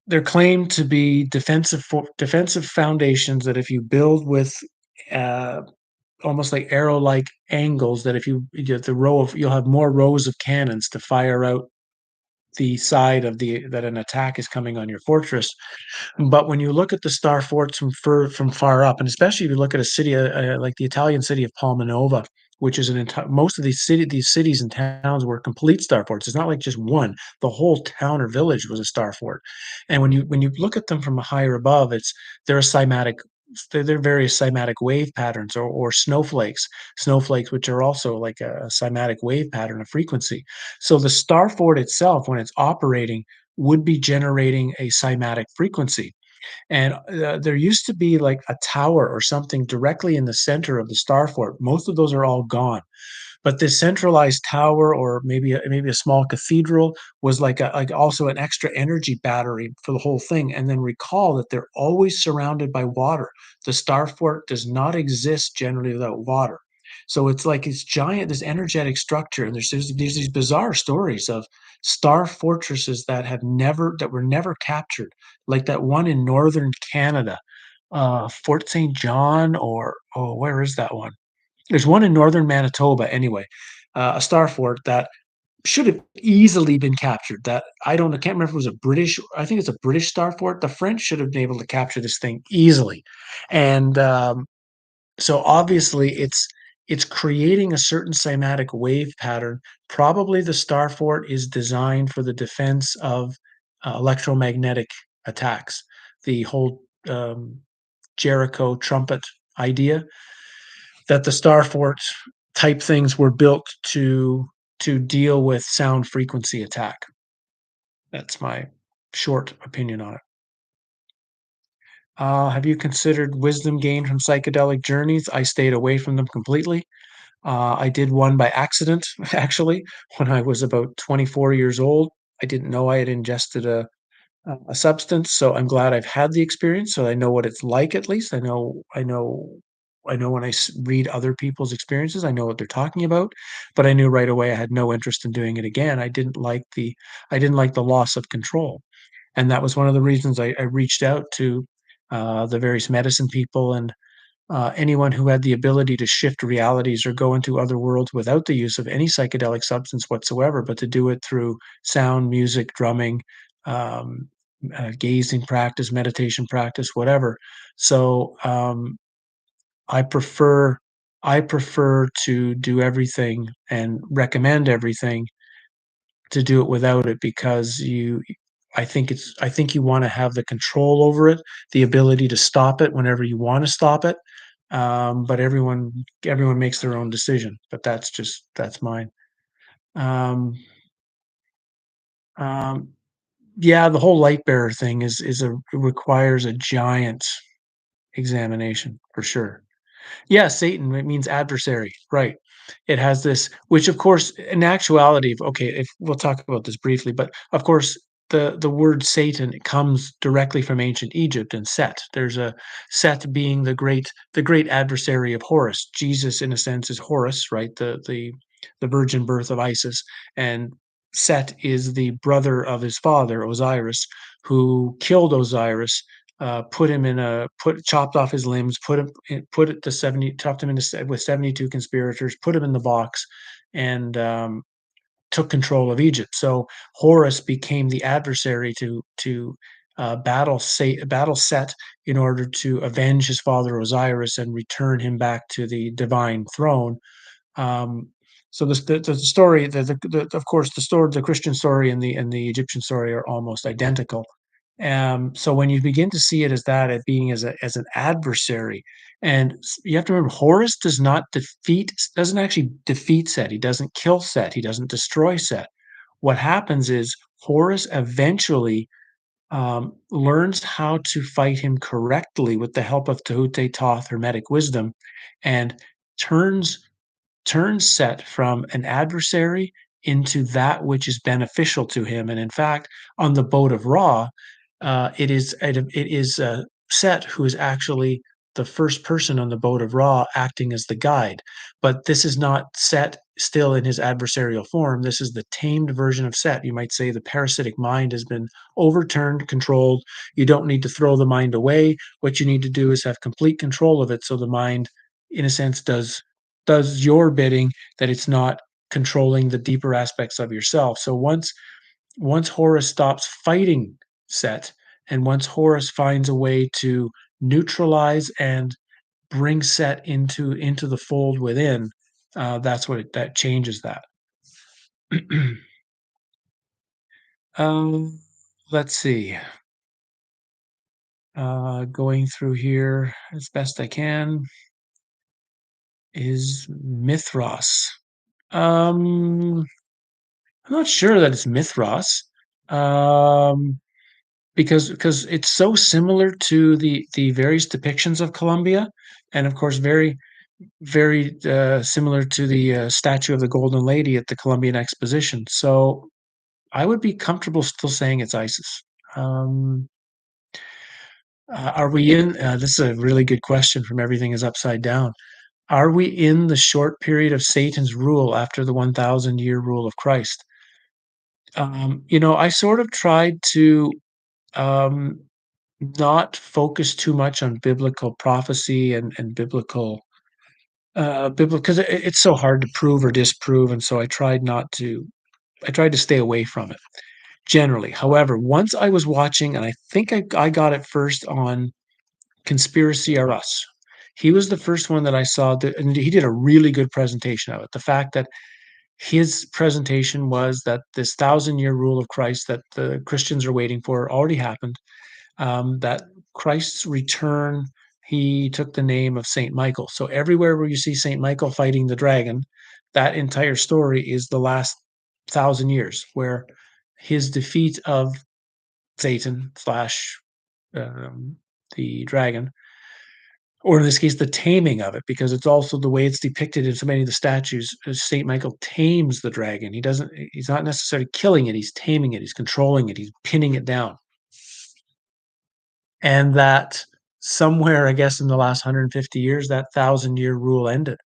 They're claimed to be defensive foundations that if you build with uh, almost like arrow-like angles, that if you get you'll have more rows of cannons to fire out the side of the that an attack is coming on your fortress. But when you look at the star forts from far up, and especially if you look at a city like the Italian city of Palmanova, which is most of these cities and towns were complete star forts. It's not like just one; the whole town or village was a star fort. And when you look at them from a higher above, they're a cymatic. They're various cymatic wave patterns or snowflakes, which are also like a cymatic wave pattern of frequency. So the star fort itself, when it's operating, would be generating a cymatic frequency. And there used to be like a tower or something directly in the center of the star fort. Most of those are all gone. But this centralized tower or maybe a small cathedral was like also an extra energy battery for the whole thing. And then recall that they're always surrounded by water. The star fort does not exist generally without water. So it's like this giant, this energetic structure, and there's these bizarre stories of star fortresses that were never captured, like that one in northern Canada, Fort St. John, or oh, where is that one? There's one in northern Manitoba anyway, a star fort that should have easily been captured. That I can't remember if it was a British. I think it's a British star fort. The French should have been able to capture this thing easily, and so obviously it's creating a certain cymatic wave pattern. Probably the star fort is designed for the defense of electromagnetic attacks. The whole Jericho trumpet idea that the star fort type things were built to deal with sound frequency attack. That's my short opinion on it. Have you considered wisdom gained from psychedelic journeys? I stayed away from them completely. I did one by accident, actually, when I was about 24 years old. I didn't know I had ingested a substance, so I'm glad I've had the experience, so I know what it's like at least. I know when read other people's experiences, I know what they're talking about, but I knew right away I had no interest in doing it again. I didn't like the loss of control, and that was one of the reasons I reached out to, the various medicine people and anyone who had the ability to shift realities or go into other worlds without the use of any psychedelic substance whatsoever, but to do it through sound, music, drumming, um, gazing practice, meditation practice, whatever. So I prefer I prefer to do everything and recommend everything to do it without it because I think you wanna have the control over it, the ability to stop it whenever you wanna stop it, but everyone makes their own decision, but that's mine. Um, um, yeah, the whole light bearer thing requires a giant examination for sure. Yeah, Satan, it means adversary, right. It has this which of course, in actuality, if we'll talk about this briefly, but of course, the word Satan comes directly from ancient Egypt and Set. There's a Set being the great adversary of Horus. Jesus, in a sense, is Horus, right? The virgin birth of Isis, and Set is the brother of his father, Osiris, who killed Osiris, put him in a put chopped off his limbs, put it to 70, chopped him into with 72 conspirators, put him in the box, and took control of Egypt. So Horus became the adversary to battle Set in order to avenge his father Osiris and return him back to the divine throne. um, so the story, of course, the Christian story and the Egyptian story are almost identical. So when you begin to see it as that, as being as an adversary, and you have to remember, Horus doesn't actually defeat Set. He doesn't kill Set. He doesn't destroy Set. What happens is Horus eventually learns how to fight him correctly with the help of Tehute Thoth Hermetic wisdom, and turns Set from an adversary into that which is beneficial to him. And in fact, on the boat of Ra, it is Set who is actually the first person on the boat of Ra acting as the guide. But this is not Set still in his adversarial form. This is the tamed version of Set. You might say the parasitic mind has been overturned, controlled. You don't need to throw the mind away. What you need to do is have complete control of it, so the mind, in a sense, does your bidding, that it's not controlling the deeper aspects of yourself. So once Horus stops fighting Set, and once Horus finds a way to neutralize and bring Set into the fold within, that's what that changes that. um, let's see. Going through here as best I can is Mithras. Um, I'm not sure that it's Mithras, um, because it's so similar to the various depictions of Columbia, and of course, very similar to the statue of the Golden Lady at the Columbian Exposition. So I would be comfortable still saying it's Isis. Um, are we in? This is a really good question from Everything is Upside Down. Are we in the short period of Satan's rule after the 1,000-year rule of Christ? I sort of tried to um, not focus too much on biblical prophecy and biblical because it's so hard to prove or disprove, and so I tried not to. I tried to stay away from it generally. However, once I was watching, and I think I got it first on Conspiracy or Us. He was the first one that I saw, and he did a really good presentation of it. The fact that his presentation was that this 1,000-year rule of Christ that the Christians are waiting for already happened, that Christ's return, he took the name of Saint Michael. So everywhere where you see Saint Michael fighting the dragon, that entire story is the last 1,000 years, where his defeat of Satan slash um, the dragon, or in this case, the taming of it, because it's also the way it's depicted in so many of the statues. Saint Michael tames the dragon. He's not necessarily killing it. He's taming it. He's controlling it. He's pinning it down. And that somewhere, I guess, in the last 150 years, that 1,000-year rule ended,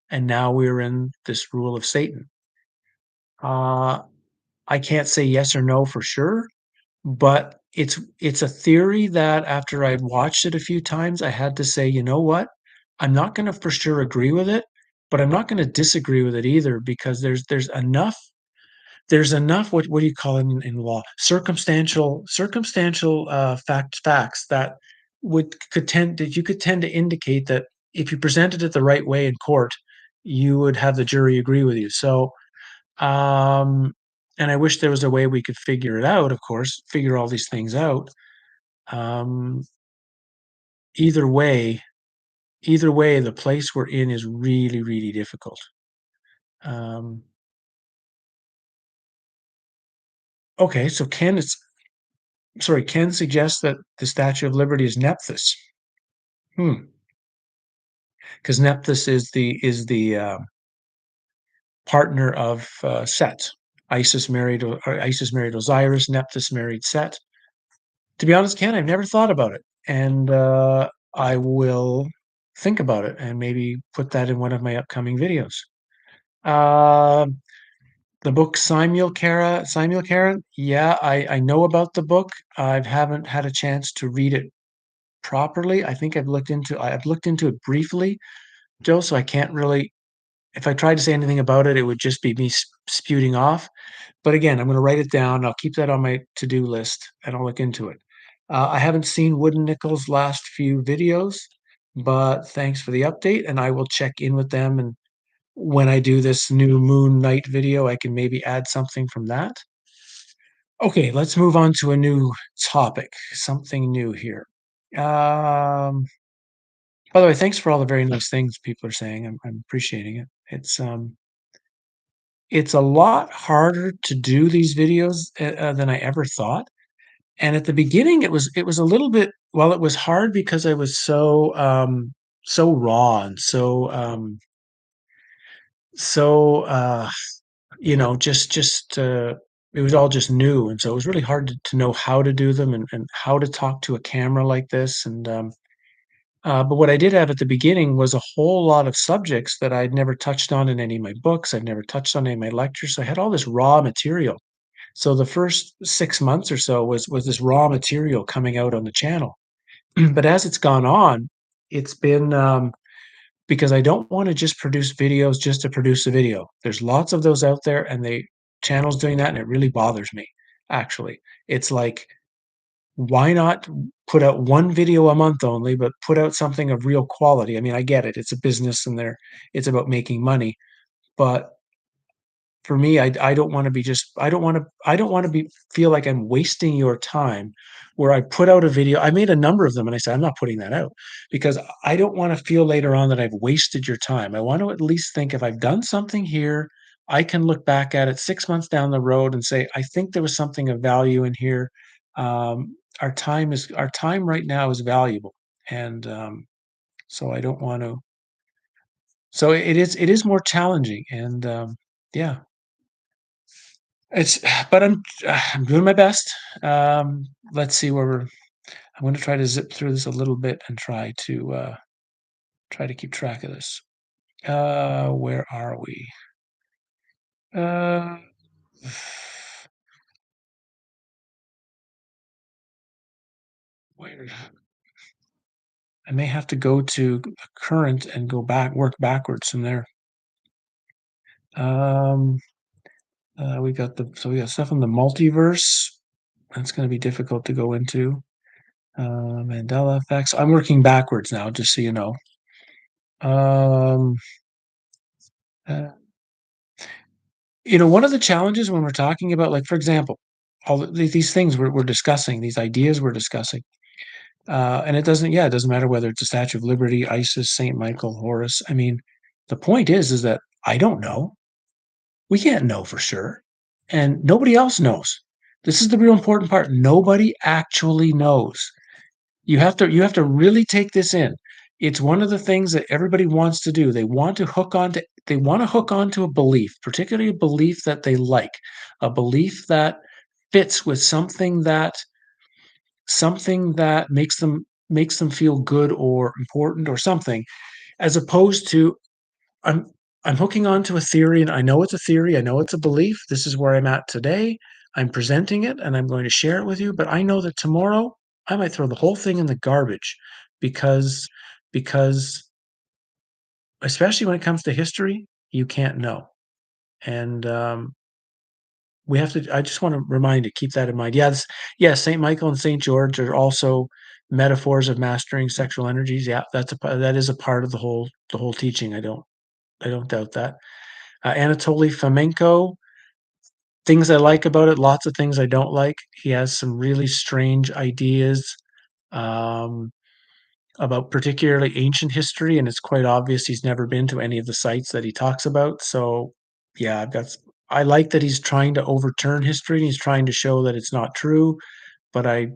and now we're in this rule of Satan. Uh, I can't say yes or no for sure, but it's a theory that after I'd watched it a few times, I had to say, you know what? I'm not going to for sure agree with it, but I'm not going to disagree with it either, because there's enough what do you call it in law, circumstantial facts that would could tend that you could tend to indicate that if you presented it the right way in court, you would have the jury agree with you. So um and I wish there was a way we could figure it out, of course, figure all these things out. um either way either way, the place we're in is really, really difficult. um okay, so Ken suggests that the Statue of Liberty is Nephthys. Hmm. Because Nephthys is the partner of Set. Isis married Osiris. Nephthys married Set. To be honest, Ken, I've never thought about it, and I will think about it and maybe put that in one of my upcoming videos. Uh, the book Samuel Karen. Yeah, I know about the book. I haven't had a chance to read it properly. I think I've looked into it briefly, Joe, so I can't really. If I tried to say anything about it, it would just be me spewing off. But again, I'm gonna write it down. I'll keep that on my to-do list, and I'll look into it. I haven't seen Wooden Nickel's last few videos, but thanks for the update, and I will check in with them, and when I do this new Moon Knight video, I can maybe add something from that. Okay, let's move on to a new topic, something new here. Um, by the way, thanks for all the very nice things people are saying. I'm appreciating it. It's a lot harder to do these videos than I ever thought. And at the beginning, it was a little bit. Well, it was hard because I was so raw and so just it was all just new, and so it was really hard to know how to do them and how to talk to a camera like this. And but what I did have at the beginning was a whole lot of subjects that I'd never touched on in any of my books. I'd never touched on any of my lectures. So I had all this raw material. So the first 6 months or so was this raw material coming out on the channel. But as it's gone on, it's been because I don't want to just produce videos just to produce a video. There's lots of those out there, and they channels doing that, and it really bothers me. actually. It's like, why not put out one video a month only, but put out something of real quality? I mean, I get it. It's a business and it's about making money, but for me, I don't wanna be just I don't wanna be feel like I'm wasting your time where I put out a video. I made a number of them and I said, "I'm not putting that out," because I don't wanna feel later on that I've wasted your time. I want to at least think if I've done something here, I can look back at it 6 months down the road and say, "I think there was something of value in here." Our time right now is valuable, and, so I don't want to so it is more challenging and, yeah. It's but I'm doing my best. Let's see where we're I'm gonna try to zip through this a little bit and try to keep track of this. Where are we? Uh, where I may have to go to the current and work backwards from there. Um, we got stuff in the multiverse. That's gonna be difficult to go into. Mandela effects. I'm working backwards now, just so you know. Um, uh one of the challenges when we're talking about, like, for example, all these things we're discussing, these ideas we're discussing, and it doesn't matter whether it's the Statue of Liberty, Isis, Saint Michael, Horus. I mean, the point is that I don't know. We can't know for sure, and nobody else knows. This is the real important part. Nobody actually knows. You have to really take this in. It's one of the things that everybody wants to do. They want to hook onto a belief, particularly a belief that they like, a belief that fits with something that makes them feel good or important or something, as opposed to I'm I'm hooking onto a theory and I know it's a theory, I know it's a belief. This is where I'm at today. I'm presenting it and I'm going to share it with you, but I know that tomorrow I might throw the whole thing in the garbage because because especially when it comes to history, you can't know. And we have to I just want to remind you, keep that in mind. Yes, Saint Michael and Saint George are also metaphors of mastering sexual energies. Yeah, that is a part of the whole teaching. I don't doubt that. Anatoly Fomenko, things I like about it, lots of things I don't like. He has some really strange ideas um, about particularly ancient history, and it's quite obvious he's never been to any of the sites that he talks about. So, yeah, I like that he's trying to overturn history and he's trying to show that it's not true, but I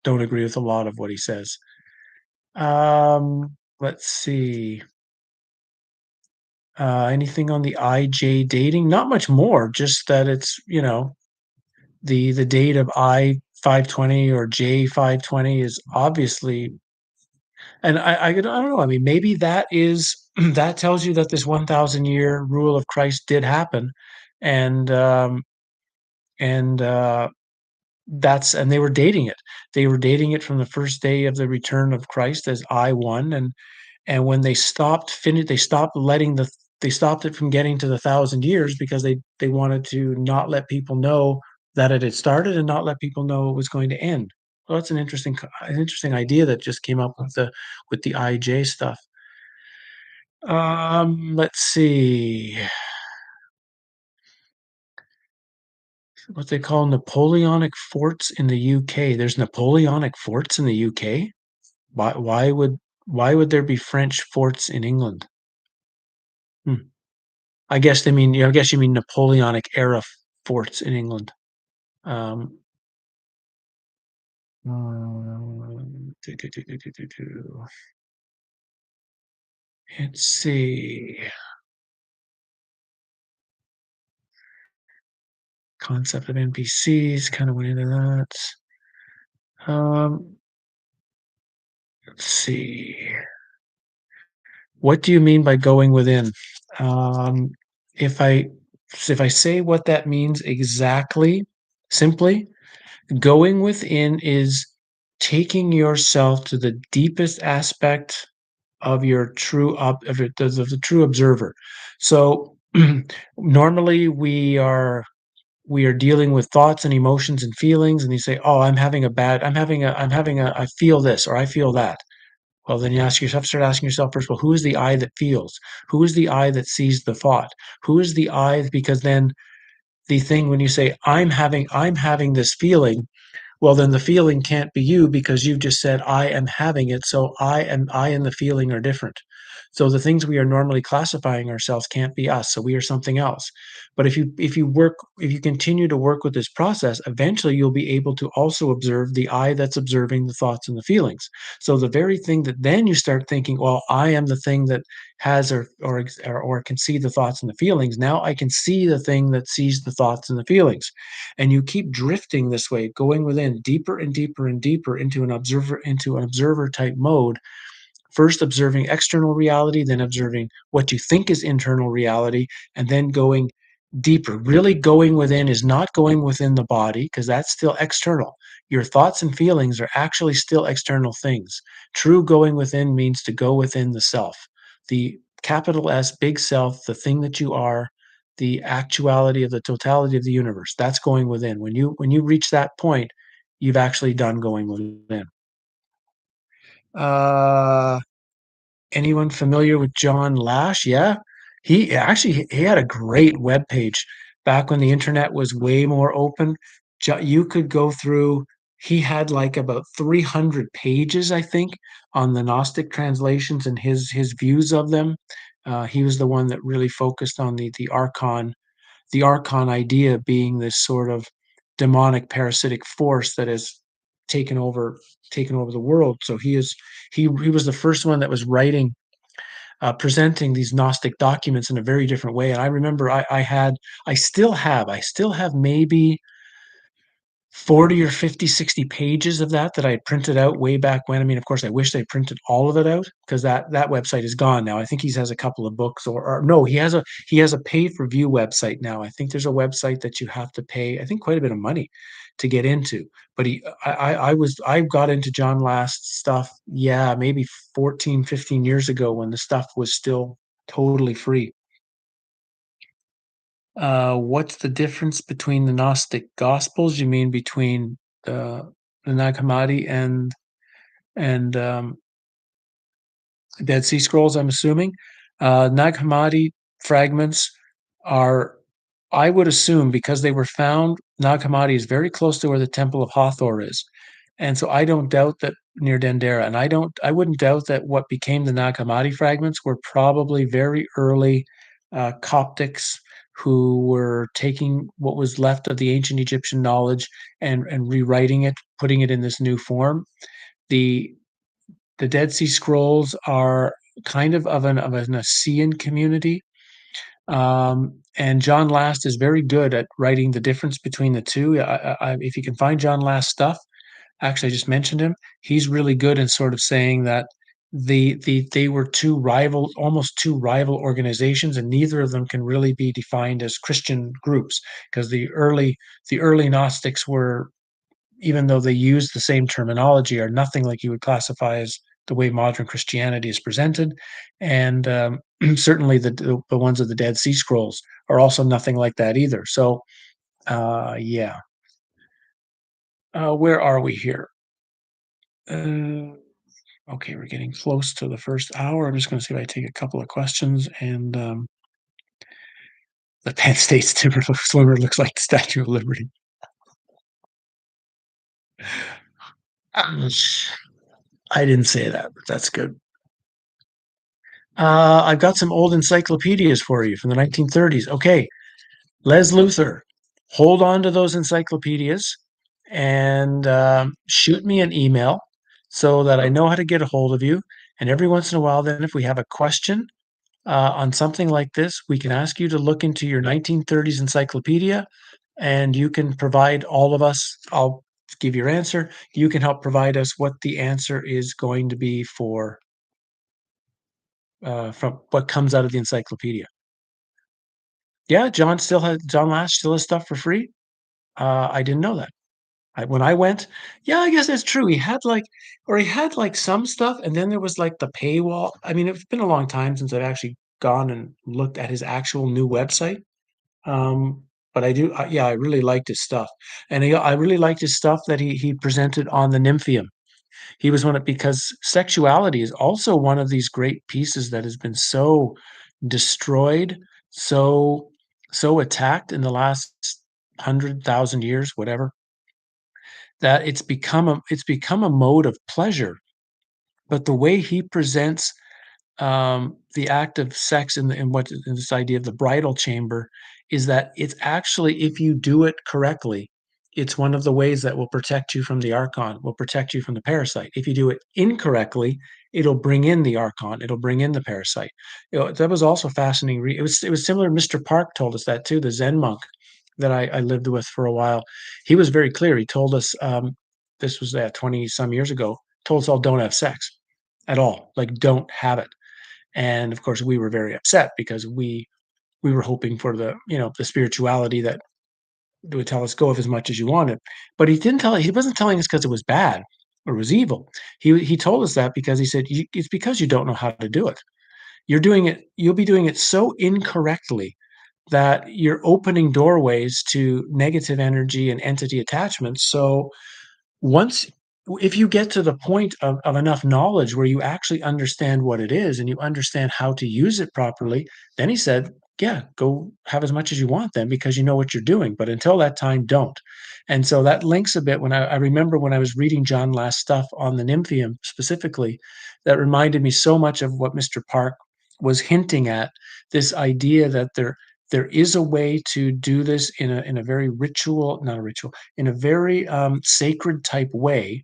don't agree with a lot of what he says. Let's see. Anything on the IJ dating? Not much more, just that it's, the date of I-520 or J-520 is obviously, and I don't know, I mean, maybe that is that tells you that this 1,000-year rule of Christ did happen, and, and, and they were dating it. They were dating it from the first day of the return of Christ as I-1, and when they stopped they stopped it from getting to the 1,000 years because they wanted to not let people know that it had started and not let people know it was going to end. Well, that's an interesting idea that just came up with the IJ stuff. Let's see, what they call Napoleonic forts in the UK. There's Napoleonic forts in the UK? Why would there be French forts in England? Hmm. I guess you mean Napoleonic era forts in England. Um, let's see. Concept of NPCs kind of went into that. Um, let's see. What do you mean by going within? Um, if I if I say what that means exactly, simply, going within is taking yourself to the deepest aspect of your of the true observer. So normally we are dealing with thoughts and emotions and feelings, and you say, "Oh, I feel this or I feel that." Well, then start asking yourself first, well, who is the I that feels? Who is the I that sees the thought? Who is the I? Because then the thing when you say, I'm having this feeling, well, then the feeling can't be you because you've just said, I am having it. So I and the feeling are different. So the things we are normally classifying ourselves can't be us. So we are something else. But if you continue to work with this process, eventually you'll be able to also observe the I that's observing the thoughts and the feelings. So the very thing that then you start thinking, well, I am the thing that has or can see the thoughts and the feelings. Now I can see the thing that sees the thoughts and the feelings, and you keep drifting this way, going within deeper and deeper and deeper into an observer type mode, first observing external reality, then observing what you think is internal reality, and then going deeper. Really going within is not going within the body because that's still external. Your thoughts and feelings are actually still external things. True going within means to go within the self, the capital S, big self, the thing that you are, the actuality of the totality of the universe. That's going within. When you reach that point, you've actually done going within. Uh, Anyone familiar with John Lash? Yeah. He had a great webpage back when the internet was way more open. You could go through, he had like about 300 pages, I think, on the Gnostic translations and his views of them. He was the one that really focused on the archon idea being this sort of demonic parasitic force that has taken over taken over the world. So he was the first one that was writing, presenting these Gnostic documents in a very different way. And I remember I still have maybe 40 or 50, 60 pages of that I had printed out way back when. I mean, of course, I wish they printed all of it out because that website is gone now. I think he has a couple of books, or no, he has a pay per view website now. I think there's a website that you have to pay, I think, quite a bit of money to get into. But I got into John Last's stuff, yeah, maybe 14, 15 years ago when the stuff was still totally free. What's the difference between the Gnostic Gospels? You mean between the Nag Hammadi and Dead Sea Scrolls, I'm assuming. Nag Hammadi fragments are, I would assume, because they were found, Nag Hammadi is very close to where the Temple of Hathor is. And so I don't doubt that near Dendera, and I wouldn't doubt that what became the Nag Hammadi fragments were probably very early Coptics who were taking what was left of the ancient Egyptian knowledge and rewriting it, putting it in this new form. The the Dead Sea Scrolls are kind of an Assyrian community, and John Last is very good at writing the difference between the two. If you can find John Last stuff, actually, I just mentioned him. He's really good in sort of saying that they were almost two rival organizations, and neither of them can really be defined as Christian groups because the early Gnostics were, even though they use the same terminology, are nothing like you would classify as the way modern Christianity is presented. And certainly the ones of the Dead Sea Scrolls are also nothing like that either. So, yeah. Where are we here? Uh, okay, we're getting close to the first hour. I'm just going to see if I take a couple of questions. And the Penn State swimmer looks like the Statue of Liberty. I didn't say that, but that's good. I've got some old encyclopedias for you from the 1930s. Okay, Les Luther, hold on to those encyclopedias and shoot me an email so that I know how to get a hold of you. And every once in a while, then, if we have a question on something like this, we can ask you to look into your 1930s encyclopedia, and you can provide all of us. I'll give your answer. You can help provide us what the answer is going to be for from what comes out of the encyclopedia. Yeah, John Lash still has stuff for free. I didn't know that. When I went, yeah, I guess that's true. He had like some stuff, and then there was like the paywall. I mean, it's been a long time since I've actually gone and looked at his actual new website. Um, but I do, yeah, I really liked his stuff, and I really liked his stuff that he presented on the Nymphium. He was one of because sexuality is also one of these great pieces that has been so destroyed, so so attacked in the last 100,000 years, whatever, that it's become a mode of pleasure. But the way he presents the act of sex in what in this idea of the bridal chamber is that it's actually, if you do it correctly, it's one of the ways that will protect you from the archon, will protect you from the parasite. If you do it incorrectly, it'll bring in the archon, it'll bring in the parasite. You know, that was also fascinating. It was similar. Mr. Park told us that too. The Zen monk that I lived with for a while, he was very clear. He told us this was 20 some years ago. Told us all don't have sex at all. Like don't have it, and of course, we were very upset because we were hoping for the, the spirituality that would tell us go with as much as you wanted. But he wasn't telling us because it was bad or it was evil. He told us that because he said it's because you don't know how to do it. You'll be doing it so incorrectly that you're opening doorways to negative energy and entity attachments. So once if you get to the point of enough knowledge where you actually understand what it is and you understand how to use it properly, then he said, yeah, go have as much as you want then because you know what you're doing. But until that time, don't. And so that links a bit when I remember when I was reading John Last's stuff on the Nymphium specifically, that reminded me so much of what Mr. Park was hinting at, this idea that there is a way to do this in a very ritual, not a ritual, in a very sacred type way.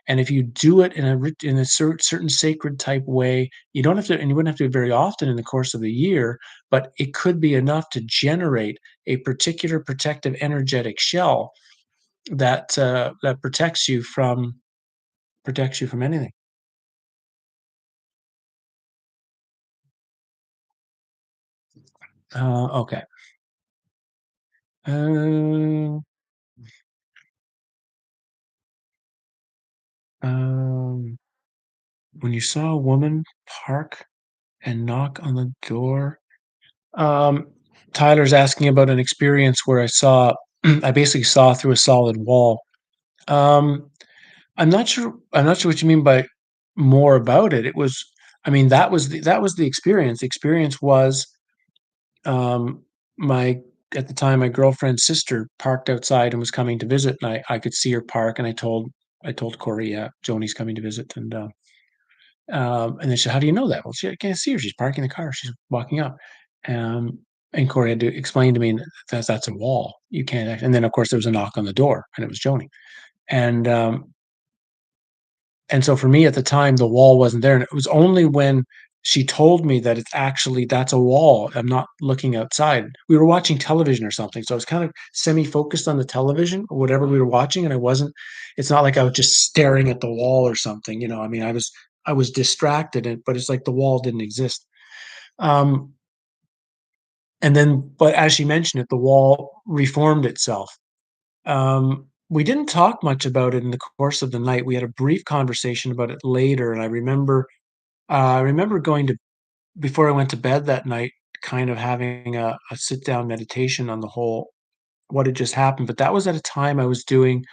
And if you do it in a certain sacred type way, you don't have to, and you wouldn't have to do it very often in the course of the year, but it could be enough to generate a particular protective energetic shell that protects you from anything. Okay. Um, um, when you saw a woman park and knock on the door. Um, Tyler's asking about an experience where I saw I basically saw through a solid wall. Um, I'm not sure what you mean by more about it. It was I mean, that was the experience. The experience was, um, my at the time, my girlfriend's sister parked outside and was coming to visit, and I could see her park, and I told Corey, "Yeah, Joni's coming to visit," and then she said, "How do you know that?" "Well, I can't see her. She's parking the car. She's walking up." Um, and Corey had to explain to me that's a wall. You can't act, and then, of course, there was a knock on the door, and it was Joni. And, and so for me at the time, the wall wasn't there, and it was only when she told me that it's actually that's a wall, I'm not looking outside. We were watching television or something, so I was kind of semi-focused on the television or whatever we were watching, and I wasn't it's not like I was just staring at the wall or something, I mean, I was distracted, but it's like the wall didn't exist. Um, and then but as she mentioned it, the wall reformed itself. We didn't talk much about it in the course of the night. We had a brief conversation about it later, and I remember going to before I went to bed that night, kind of having a sit down meditation on the whole what had just happened. But that was at a time I was doing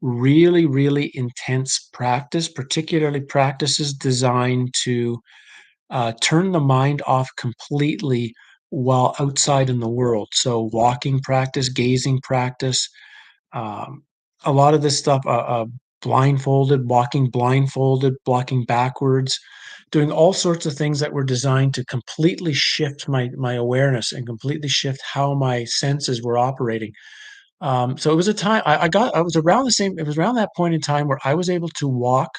really, really intense practice, particularly practices designed to turn the mind off completely while outside in the world. So walking practice, gazing practice, um, a lot of this stuff, walking blindfolded, walking backwards, doing all sorts of things that were designed to completely shift my awareness and completely shift how my senses were operating. So it was a time I was around the same. It was around that point in time where I was able to walk.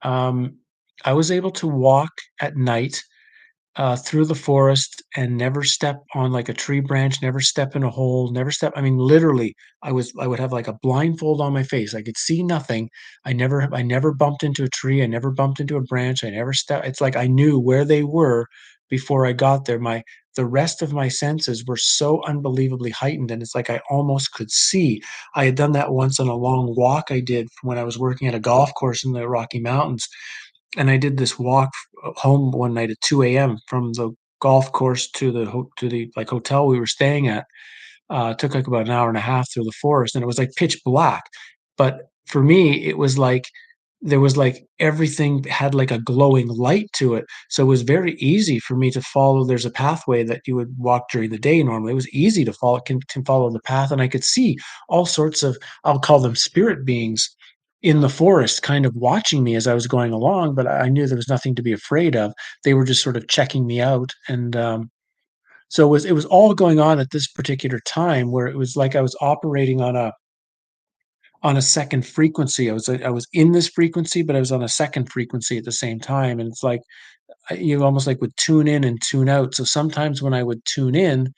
Um, I was able to walk at night through the forest and never step on like a tree branch, never step in a hole, never step. I mean, literally, I would have like a blindfold on my face. I could see nothing. I never bumped into a tree. I never bumped into a branch. I never step. It's like I knew where they were before I got there. The rest of my senses were so unbelievably heightened, and it's like I almost could see. I had done that once on a long walk I did when I was working at a golf course in the Rocky Mountains, and I did this walk home one night at 2 a.m. from the golf course to the like hotel we were staying at. It took like about an hour and a half through the forest, and it was like pitch black. But for me, it was like there was like everything had like a glowing light to it. So it was very easy for me to follow. There's a pathway that you would walk during the day normally. It was easy to follow can follow the path, and I could see all sorts of, I'll call them spirit beings in the forest kind of watching me as I was going along, but I knew there was nothing to be afraid of. They were just sort of checking me out, and so it was all going on at this particular time where it was like I was operating on a second frequency. I was in this frequency, but I was on a second frequency at the same time, and it's like, you almost like would tune in and tune out. So sometimes when I would tune in,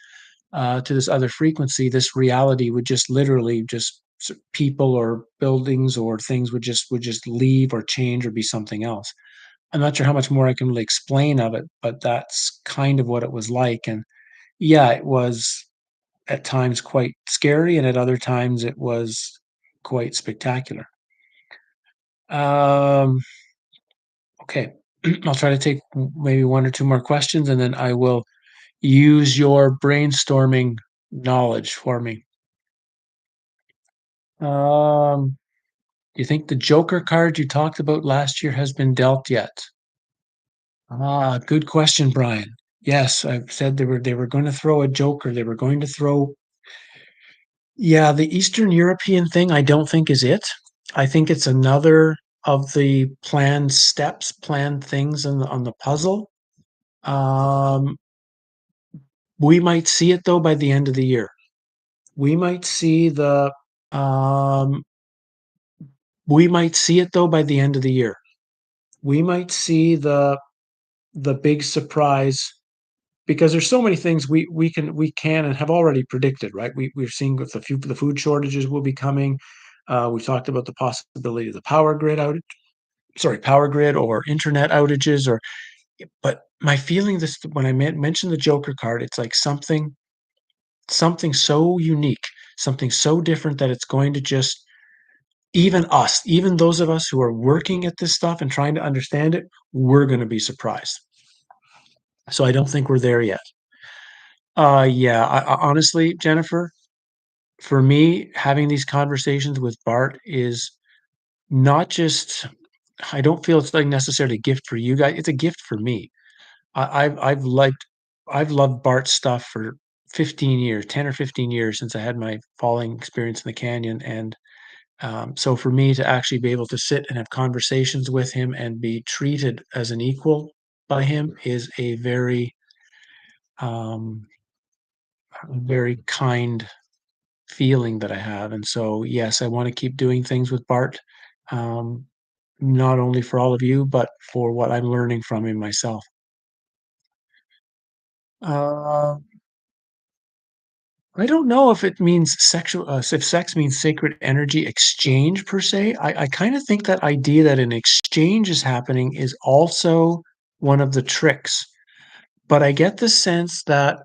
to this other frequency, this reality would just literally just people or buildings or things would just leave or change or be something else. I'm not sure how much more I can really explain of it, but that's kind of what it was like, and yeah, it was at times quite scary, and at other times it was quite spectacular. Um, okay. I'll try to take maybe 1 or 2 more questions, and then I will use your brainstorming knowledge for me. Do you think the Joker card you talked about last year has been dealt yet? Good question, Brian. Yes, I've said they were gonna throw a Joker. They were going to throw, yeah, the Eastern European thing, I don't think is it. I think it's another of the planned steps, planned things on the puzzle. Um, we might see it though by the end of the year. We might see the um, we might see it though by the end of the year. We might see the big surprise because there's so many things we can and have already predicted, right? We're seeing with the food shortages will be coming. We talked about the possibility of the power grid or internet outages, or but my feeling this when I mentioned the Joker card, it's like something so unique, something so different that it's going to just even us, even those of us who are working at this stuff and trying to understand it, we're going to be surprised. So I don't think we're there yet. Yeah, honestly, Jennifer, for me, having these conversations with Bart is not just, I don't feel it's like necessarily a gift for you guys. It's a gift for me. I've loved Bart's stuff for 15 years, 10 or 15 years since I had my falling experience in the canyon. And so for me to actually be able to sit and have conversations with him and be treated as an equal by him is a um, very kind feeling that I have. And so, yes, I want to keep doing things with Bart, um, not only for all of you, but for what I'm learning from him myself. Uh, I don't know if it means if sex means sacred energy exchange per se. I kind of think that idea that an exchange is happening is also one of the tricks. But I get the sense that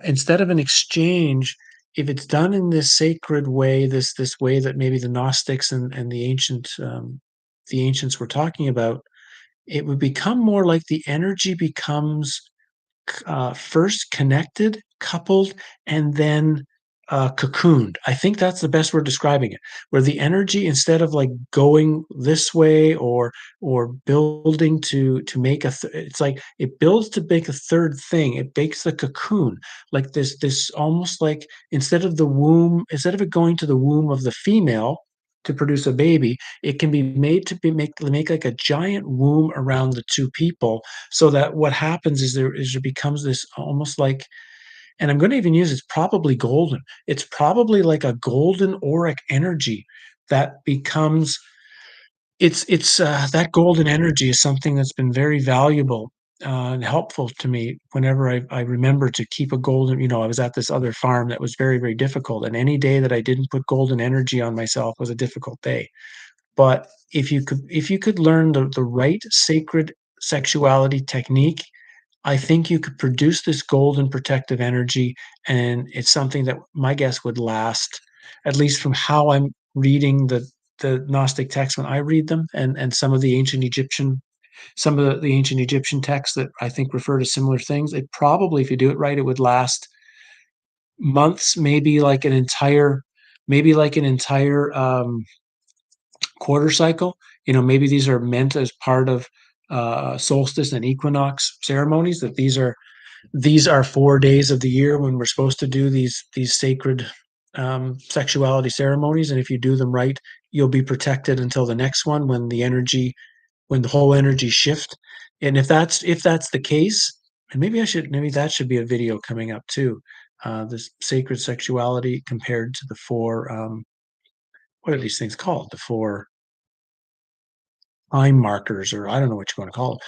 instead of an exchange, if it's done in this sacred way, this way that maybe the Gnostics and the ancients were talking about, it would become more like the energy becomes first connected, coupled, and then cocooned. I think that's the best way of describing it. Where the energy, instead of like going this way or building to make it's like it builds to make a third thing. It makes the cocoon like this almost like instead of it going to the womb of the female to produce a baby, it can be made to make like a giant womb around the two people so that what happens is there becomes this almost like, and I'm gonna even use it's probably golden. It's probably like a golden auric energy that becomes that golden energy is something that's been very valuable, and helpful to me whenever I remember to keep a golden, I was at this other farm that was very, very difficult, and any day that I didn't put golden energy on myself was a difficult day. But if you could learn the right sacred sexuality technique, I think you could produce this golden protective energy, and it's something that my guess would last, at least from how I'm reading the Gnostic texts when I read them, and some of the ancient Egyptian texts that I think refer to similar things. It probably, if you do it right, it would last months, maybe like an entire quarter cycle. You know, maybe these are meant as part of solstice and equinox ceremonies. That these are 4 days of the year when we're supposed to do these sacred sexuality ceremonies, and if you do them right, you'll be protected until the next one when the whole energy shift. And if that's the case, and maybe that should be a video coming up too. This sacred sexuality compared to the four what are these things called? The four time markers, or I don't know what you want to call them.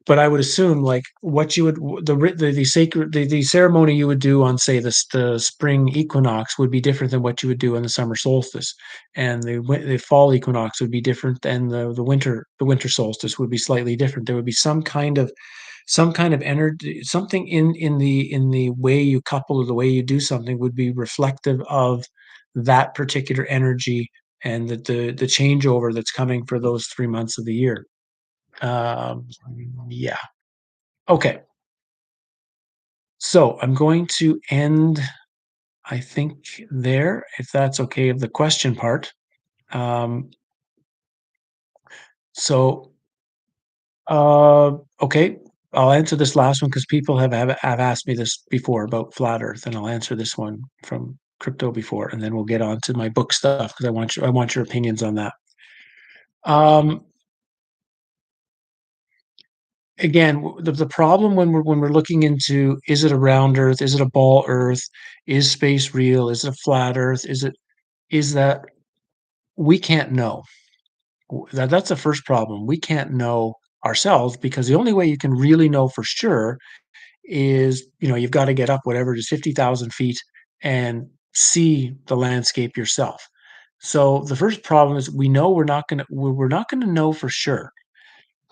But I would assume like what you would the sacred the ceremony you would do on say the spring equinox would be different than what you would do on the summer solstice, and the fall equinox would be different than the winter solstice would be slightly different. There would be some kind of energy, something in the way you couple or the way you do something would be reflective of that particular energy and the changeover that's coming for those 3 months of the year. Um, yeah. Okay. So I'm going to end, I think, there, if that's okay, of the question part. Um, so, okay, I'll answer this last one because people have asked me this before about flat Earth, and I'll answer this one from crypto before, and then we'll get on to my book stuff because I want your opinions on that. Um, Again, the problem when we're looking into, is it a round Earth? Is it a ball Earth? Is space real? Is it a flat Earth? Is that we can't know. That's the first problem. We can't know ourselves because the only way you can really know for sure is, you know, you've got to get up whatever it is, 50,000 feet and see the landscape yourself. So the first problem is we know we're not gonna know for sure.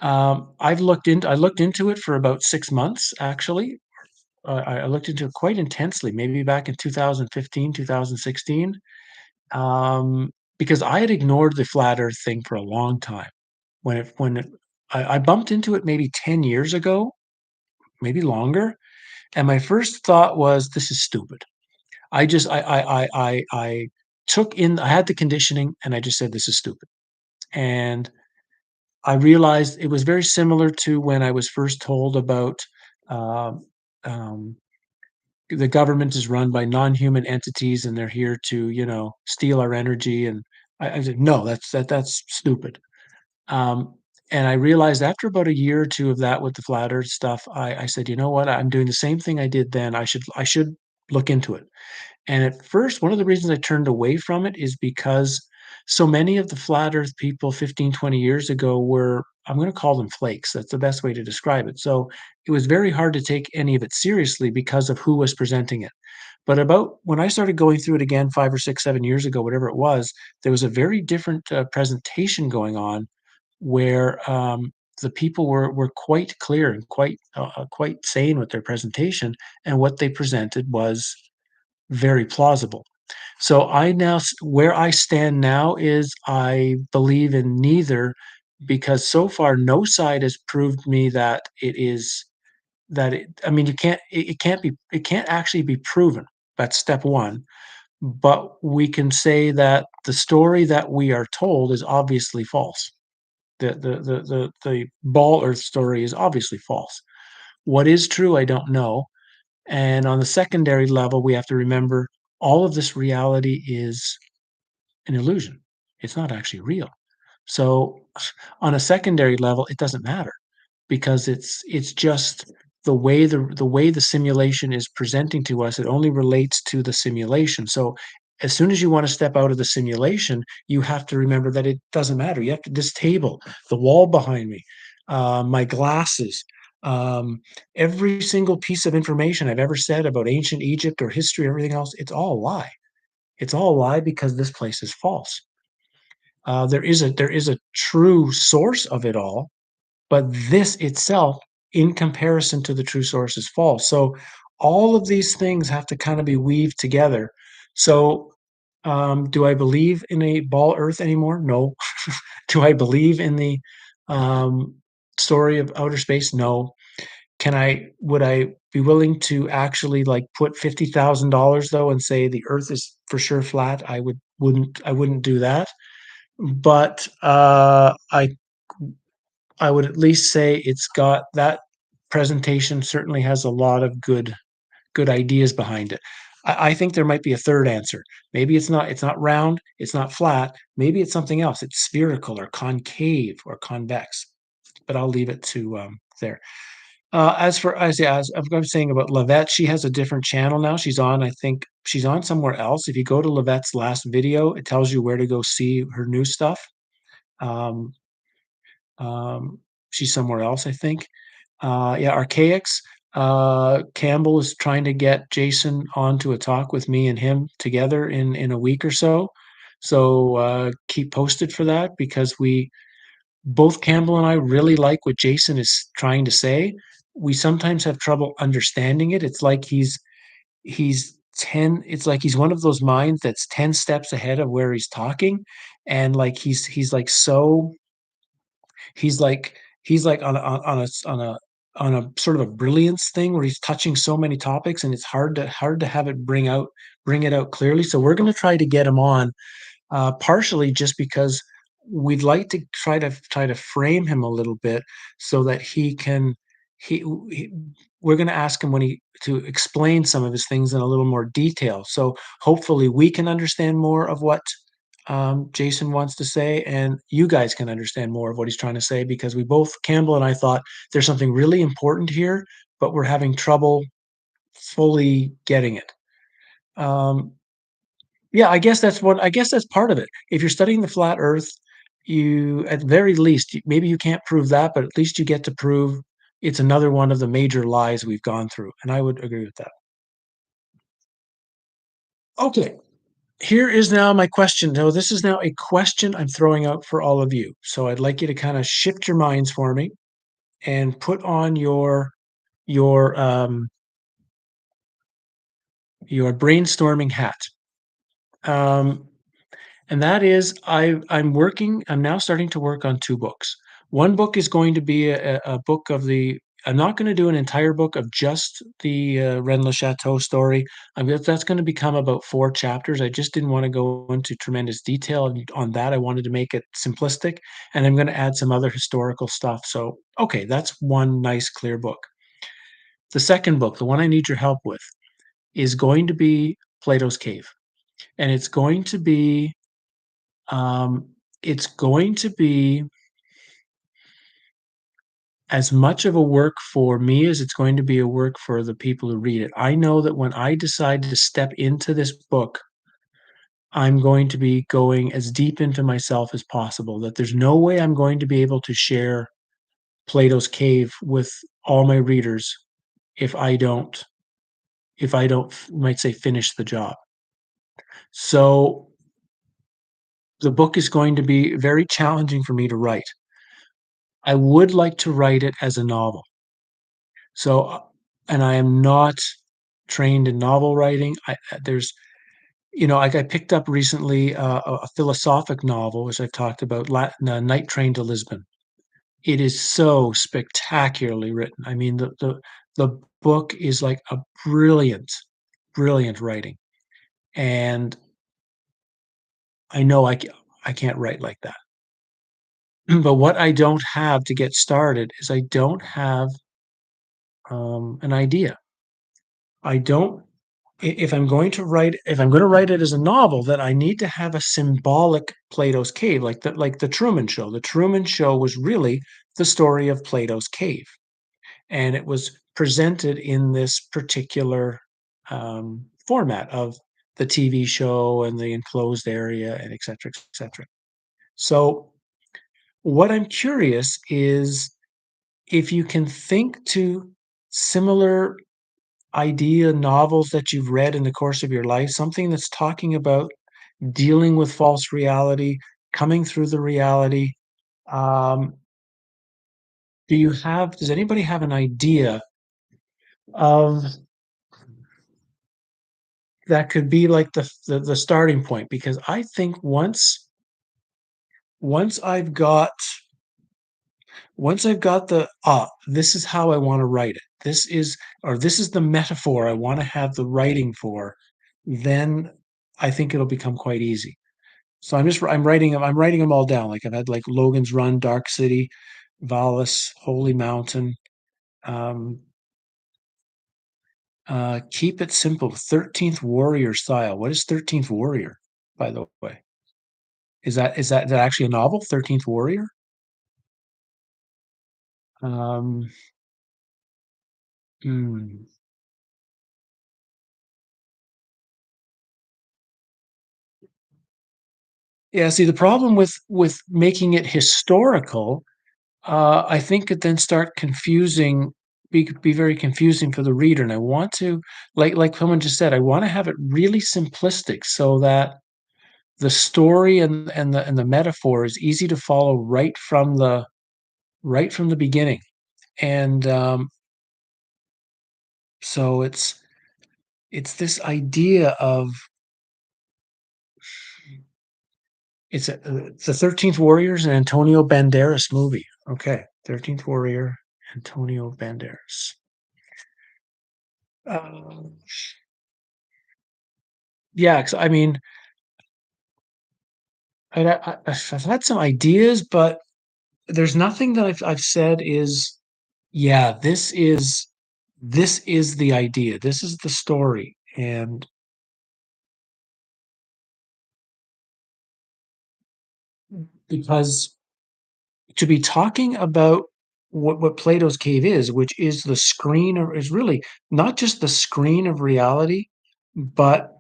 I looked into it for about 6 months, actually. I looked into it quite intensely, maybe back in 2015, 2016, because I had ignored the flat earth thing for a long time. When it I bumped into it maybe 10 years ago, maybe longer, and my first thought was, "This is stupid." I just I took in I had the conditioning, and I just said, "This is stupid." And I realized it was very similar to when I was first told about, um, um, the government is run by non-human entities, and they're here to, you know, steal our energy, and I said, "No, that's stupid." Um, and I realized after about a year or 2 of that with the flat earth stuff, I said, "You know what? I'm doing the same thing I did then. I should look into it." And at first, one of the reasons I turned away from it is because so many of the flat earth people 15, 20 years ago were, I'm going to call them flakes. That's the best way to describe it. So it was very hard to take any of it seriously because of who was presenting it. But about when I started going through it again 5 or 6, 7 years ago, whatever it was, there was a very different presentation going on where the people were quite clear and quite sane with their presentation, and what they presented was very plausible. So where I stand now is I believe in neither, because so far no side has proved me that it is that it I mean, it can't actually be proven. That's step 1. But we can say that the story that we are told is obviously false. The ball earth story is obviously false. What is true, I don't know. And on the secondary level, we have to remember all of this reality is an illusion. It's not actually real. So on a secondary level, it doesn't matter because it's just the way the simulation is presenting to us, it only relates to the simulation. So as soon as you want to step out of the simulation, you have to remember that it doesn't matter. You have to this table, the wall behind me, my glasses, um, every single piece of information I've ever said about ancient Egypt or history, everything else, it's all a lie. It's all a lie because this place is false. There is a true source of it all, but this itself, in comparison to the true source, is false. So all of these things have to kind of be weaved together. So, do I believe in a ball Earth anymore? No. Do I believe in the um, story of outer space? No. Would I be willing to actually, like, put $50,000 though and say the Earth is for sure flat, I wouldn't do that. But, I would at least say it's got that presentation certainly has a lot of good ideas behind it. I think there might be a third answer. Maybe it's not round, it's not flat, maybe it's something else. It's spherical or concave or convex, but I'll leave it to, there. As I was saying about Lavette, she has a different channel now. I think she's on somewhere else. If you go to Lavette's last video, it tells you where to go see her new stuff. Um, um, she's somewhere else, I think. Yeah, Archaics. Campbell is trying to get Jason onto a talk with me and him together in a week or so. So keep posted for that because we both Campbell and I really like what Jason is trying to say. We sometimes have trouble understanding it. It's like he's one of those minds that's 10 steps ahead of where he's talking. And like he's like so he's like he's like on a sort of a brilliance thing where he's touching so many topics and it's hard to have it bring it out clearly. So we're going to try to get him on partially just because we'd like to try to frame him a little bit so that he we're going to ask him when he to explain some of his things in a little more detail. So hopefully we can understand more of what Jason wants to say, and you guys can understand more of what he's trying to say because we both Campbell and I thought there's something really important here, but we're having trouble fully getting it. Um, yeah, I guess that's part of it. If you're studying the flat Earth, you at very least, maybe you can't prove that, but at least you get to prove it's another one of the major lies we've gone through, and I would agree with that. Okay, here is now my question. Now, this is now a question I'm throwing out for all of you. So I'd like you to kind of shift your minds for me and put on your your brainstorming hat. Um, And that is I'm now starting to work on 2 books. One book is going to be a book of the I'm not gonna do an entire book of just the, Rennes-le-Château story. That's gonna become about 4 chapters. I just didn't wanna go into tremendous detail on that. I wanted to make it simplistic, and I'm gonna add some other historical stuff. So, okay, that's one nice clear book. The second book, the one I need your help with, is going to be Plato's Cave, and um, it's going to be as much of a work for me as it's going to be a work for the people who read it. I know that when I decide to step into this book, I'm going to be going as deep into myself as possible, that there's no way I'm going to be able to share Plato's Cave with all my readers if I don't might say finish the job. So the book is going to be very challenging for me to write. I would like to write it as a novel. So, and I am not trained in novel writing. There's, like I picked up recently a philosophic novel, which I've talked about, Night Train to Lisbon. It is so spectacularly written. I mean, the book is like a brilliant writing, and I know I can't write like that. But what I don't have to get started is I don't have an idea. I don't if I'm gonna write it as a novel, then I need to have a symbolic Plato's Cave, like the Truman Show. The Truman Show was really the story of Plato's Cave, and it was presented in this particular format of the TV show and the enclosed area and et cetera, et cetera. So what I'm curious is if you can think to similar idea novels that you've read in the course of your life, something that's talking about dealing with false reality, coming through the reality. Um, does anybody have an idea of that could be like the starting point? Because I think once I've got once I've got this is how I want to write it. This is the metaphor I want to have the writing for, then I think it'll become quite easy. So I'm writing them all down. Like I've had like Logan's Run, Dark City, Valis, Holy Mountain, um, Keep It Simple, 13th Warrior Style. What is 13th Warrior, by the way? Is that actually a novel, 13th Warrior? Um, hmm. Yeah, see, the problem with making it historical, I think it then start confusing, be very confusing for the reader. And I want to, like someone just said, I want to have it really simplistic so that the story and the metaphor is easy to follow right from the beginning. And so it's this idea of it's the 13th Warriors and Antonio Banderas movie. Okay, 13th Warrior, Antonio Banderas. Um, yeah, 'cause I mean, I've had some ideas, but there's nothing that I've said is, yeah, this is the idea. This is the story. And because to be talking about what Plato's cave is, which is the screen or is really not just the screen of reality, but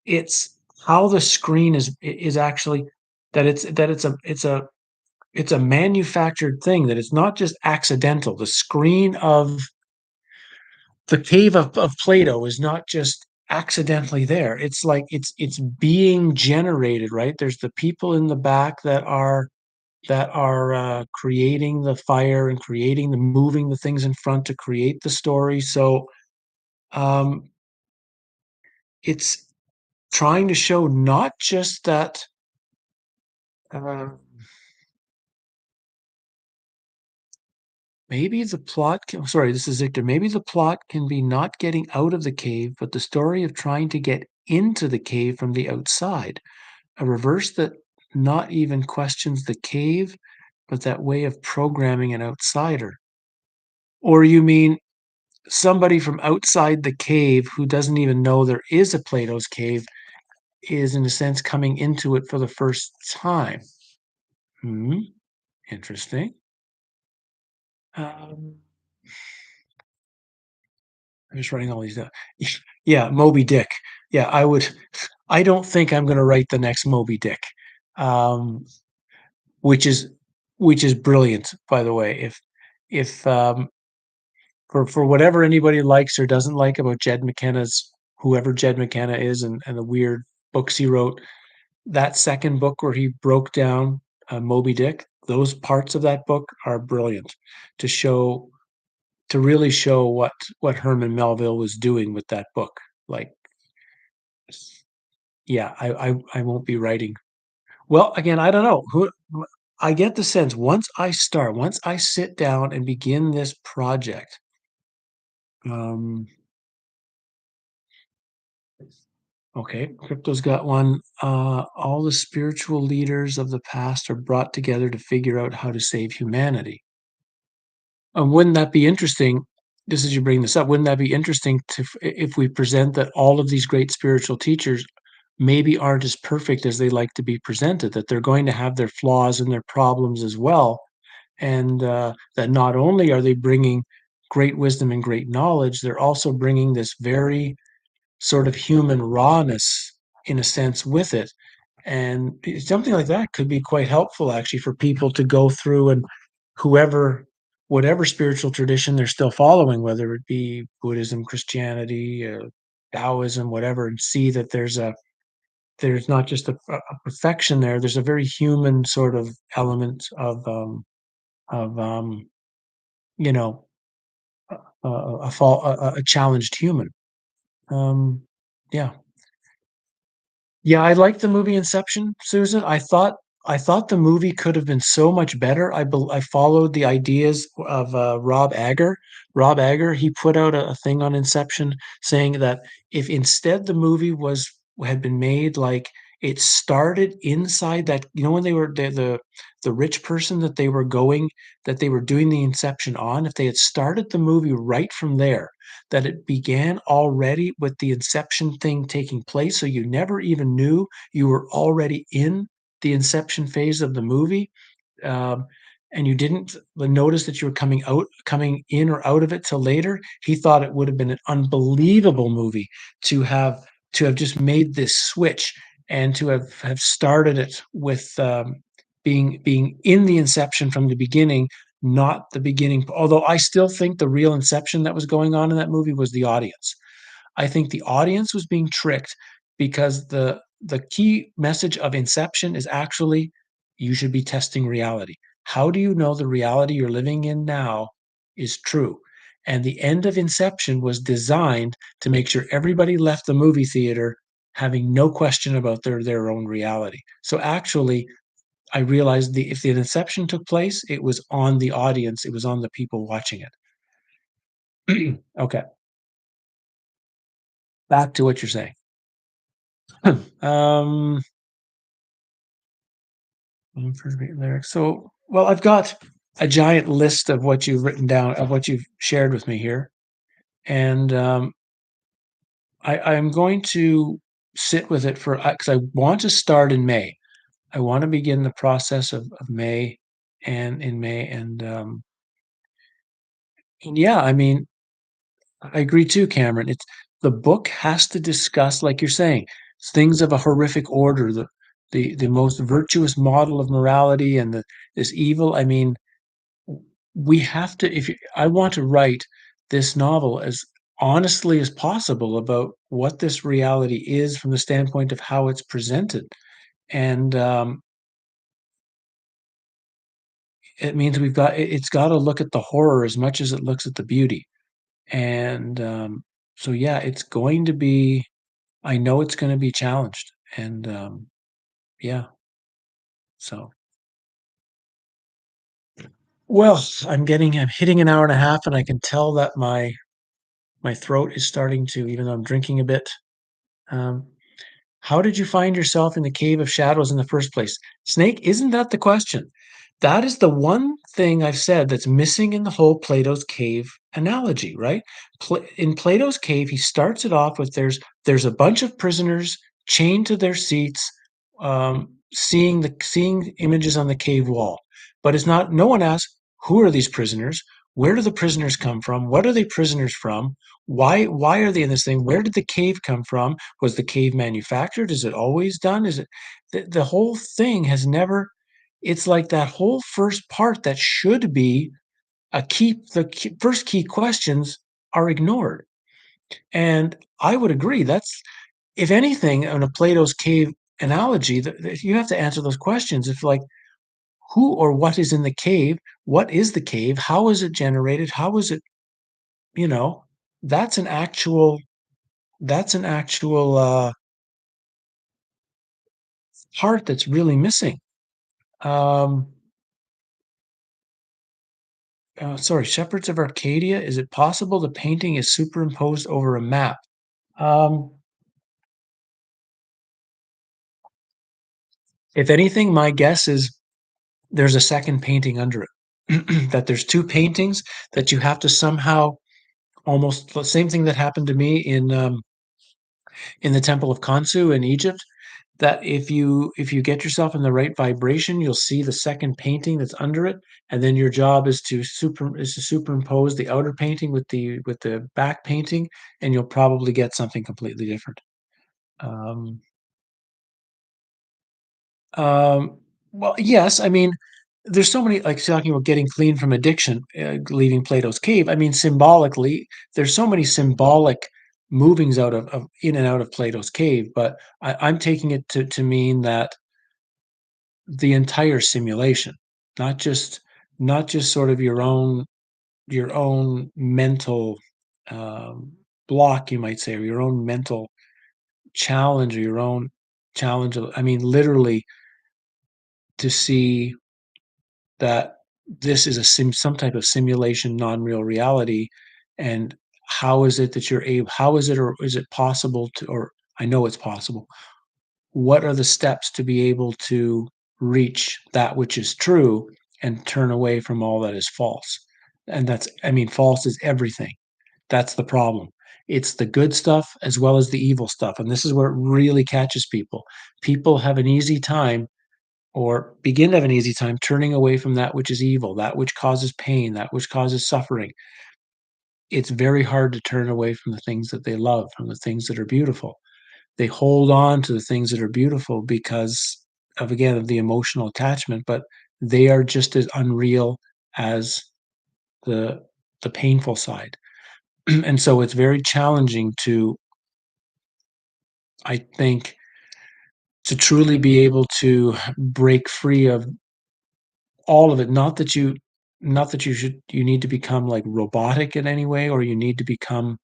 it's how the screen is actually that it's a manufactured thing, that it's not just accidental. The screen of the cave of Plato is not just accidentally there. It's like it's being generated, right? There's the people in the back that are creating the fire and creating the moving the things in front to create the story. So um, it's trying to show not just that. Uh, Maybe the plot can, sorry, this is Victor. Maybe the plot can be not getting out of the cave, but the story of trying to get into the cave from the outside. A reverse that not even questions the cave, but that way of programming an outsider. Or you mean somebody from outside the cave who doesn't even know there is a Plato's cave is, in a sense, coming into it for the first time. Hmm, interesting. Um, I'm just writing all these down. Yeah, Moby Dick. Yeah, I would. I don't think I'm going to write the next Moby Dick, um, which is brilliant, by the way. If for whatever anybody likes or doesn't like about Jed McKenna's, whoever Jed McKenna is, and the weird books he wrote, that second book where he broke down Moby Dick, those parts of that book are brilliant to show to really show what Herman Melville was doing with that book. Like, yeah, I won't be writing. Well, again, I don't know who. I get the sense once I sit down and begin this project, um, okay, Crypto's got one. All the spiritual leaders of the past are brought together to figure out how to save humanity. Wouldn't that be interesting? Just as you bring this up, wouldn't that be interesting to if we present that all of these great spiritual teachers maybe aren't as perfect as they like to be presented, that they're going to have their flaws and their problems as well, and that not only are they bringing great wisdom and great knowledge, they're also bringing this very sort of human rawness in a sense with it. And something like that could be quite helpful actually for people to go through and whoever, whatever spiritual tradition they're still following, whether it be Buddhism, Christianity, Taoism, whatever, and see that there's not just a perfection there. There's a very human sort of element of you know, a challenged human. Um, yeah. Yeah, I liked the movie Inception, Susan. I thought I thought the movie could have been so much better. I followed the ideas of, Rob Agger. Rob Agger, he put out a thing on Inception saying that if instead the movie had been made like it started inside that, when they were the rich person that they were doing the Inception on, if they had started the movie right from there, that it began already with the Inception thing taking place, so you never even knew you were already in the inception phase of the movie, um, and you didn't notice that you were coming in or out of it till later, he thought it would have been an unbelievable movie to have just made this switch and to have started it with being in the inception from the beginning, not the beginning. Although I still think the real inception that was going on in that movie was the audience. I think the audience was being tricked because the key message of Inception is actually you should be testing reality. How do you know the reality you're living in now is true? And the end of Inception was designed to make sure everybody left the movie theater having no question about their own reality. So actually, I realized if the Inception took place, it was on the audience, it was on the people watching it. Okay, back to what you're saying. Um, first beat lyrics. So, well, I've got a giant list of what you've written down, of what you've shared with me here, and I'm going to sit with it for because I want to start in May. I want to begin the process of May, and in May, and yeah, I mean, I agree too, Cameron. It's the book has to discuss, like you're saying, things of a horrific order, the most virtuous model of morality and this evil. I mean, we have to if you, I want to write this novel as honestly as possible about what this reality is from the standpoint of how it's presented, and it means it's got to look at the horror as much as it looks at the beauty, and so yeah, it's going to be, I know it's going to be challenged, and yeah, so well, I'm hitting an hour and a half, and I can tell that my throat is starting to, even though I'm drinking a bit. um How did you find yourself in the cave of shadows in the first place? Snake, isn't that the question? That is the one thing I've said that's missing in the whole Plato's cave analogy, right? In Plato's cave, he starts it off with there's a bunch of prisoners chained to their seats, seeing images on the cave wall. But it's not. No one asks who are these prisoners? Where do the prisoners come from? What are they prisoners from? Why are they in this thing? Where did the cave come from? Was the cave manufactured? Is it always done? Is it the whole thing has never, it's like that whole first part that should be first key questions are ignored. And I would agree that's, if anything, in a Plato's cave analogy, that you have to answer those questions. It's like who or what is in the cave? What is the cave? How is it generated? How is it, you know, that's an actual that's an actual part that's really missing. Um, sorry, Shepherds of Arcadia. Is it possible the painting is superimposed over a map? Um, if anything, my guess is there's a second painting under it. That there's two paintings that you have to somehow, almost the same thing that happened to me in the Temple of Khonsu in Egypt. That if you get yourself in the right vibration, you'll see the second painting that's under it, and then your job is to superimpose the outer painting with the back painting, and you'll probably get something completely different. Um, um, well, yes, I mean, there's so many, like talking about getting clean from addiction, leaving Plato's cave. I mean, symbolically, there's so many symbolic movings of in and out of Plato's cave, but I'm taking it to mean that the entire simulation, not just sort of your own mental um, block, you might say, or your own mental challenge, or your own challenge of, I mean, literally to see that this is some type of simulation, non-real reality, and how is it that you're able? How is it, or is it possible to? Or I know it's possible. What are the steps to be able to reach that which is true and turn away from all that is false? And that's, I mean, false is everything. That's the problem. It's the good stuff as well as the evil stuff. And this is where it really catches people. People have an easy time, or begin to have an easy time, turning away from that which is evil, that which causes pain, that which causes suffering. It's very hard to turn away from the things that they love, from the things that are beautiful. They hold on to the things that are beautiful because of, again, of the emotional attachment, but they are just as unreal as the the painful side. And so it's very challenging to, I think, to truly be able to break free of all of it. Not that you need to become like robotic in any way, or you need to become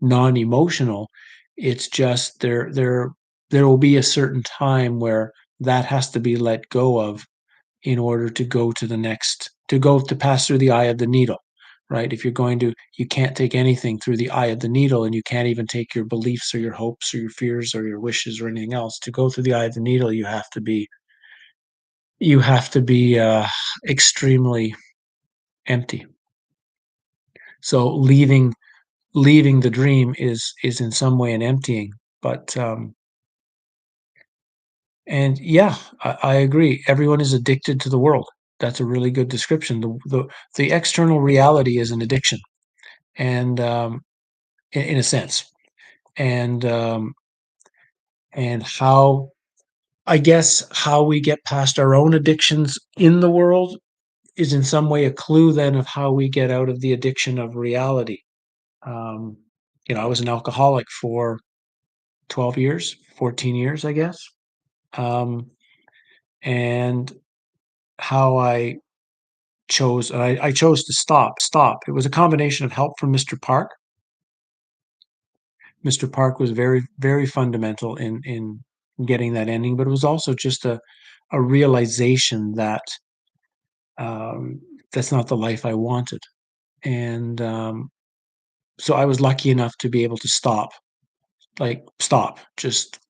non-emotional. It's just there will be a certain time where that has to be let go of in order to go to the next, to pass through the eye of the needle, right? If you're going to, you can't take anything through the eye of the needle, and you can't even take your beliefs or your hopes or your fears or your wishes or anything else. To go through the eye of the needle, you have to be extremely empty. So leaving the dream is in some way an emptying. But and yeah, I agree. Everyone is addicted to the world. That's a really good description. The external reality is an addiction, and in a sense, and and how, I guess, how we get past our own addictions in the world is in some way a clue then of how we get out of the addiction of reality. Um, I was an alcoholic for 12 years, 14 years, I guess. Um, and how I chose to stop. It was a combination of help from Mr. Park. Mr. Park was very, very fundamental in getting that ending, but it was also just a realization that um, that's not the life I wanted. And so I was lucky enough to be able to stop, like stop, just.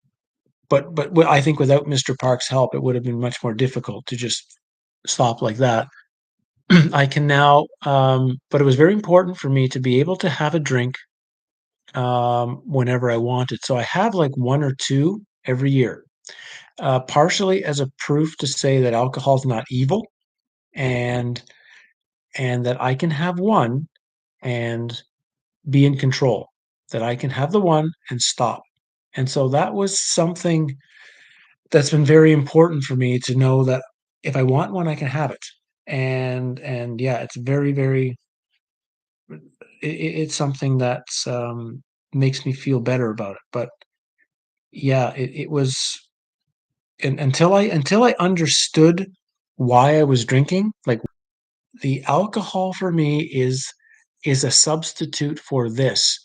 But I think without Mr. Park's help, it would have been much more difficult to just stop like that. I can now, but it was very important for me to be able to have a drink whenever I wanted. So I have like one or two every year, partially as a proof to say that alcohol is not evil, and that I can have one and be in control. That I can have the one and stop. And so that was something that's been very important for me to know that if I want one, I can have it. And yeah, it's very, very, it's something that's makes me feel better about it. But yeah, it was, and until I understood why I was drinking, like, the alcohol for me is a substitute for this.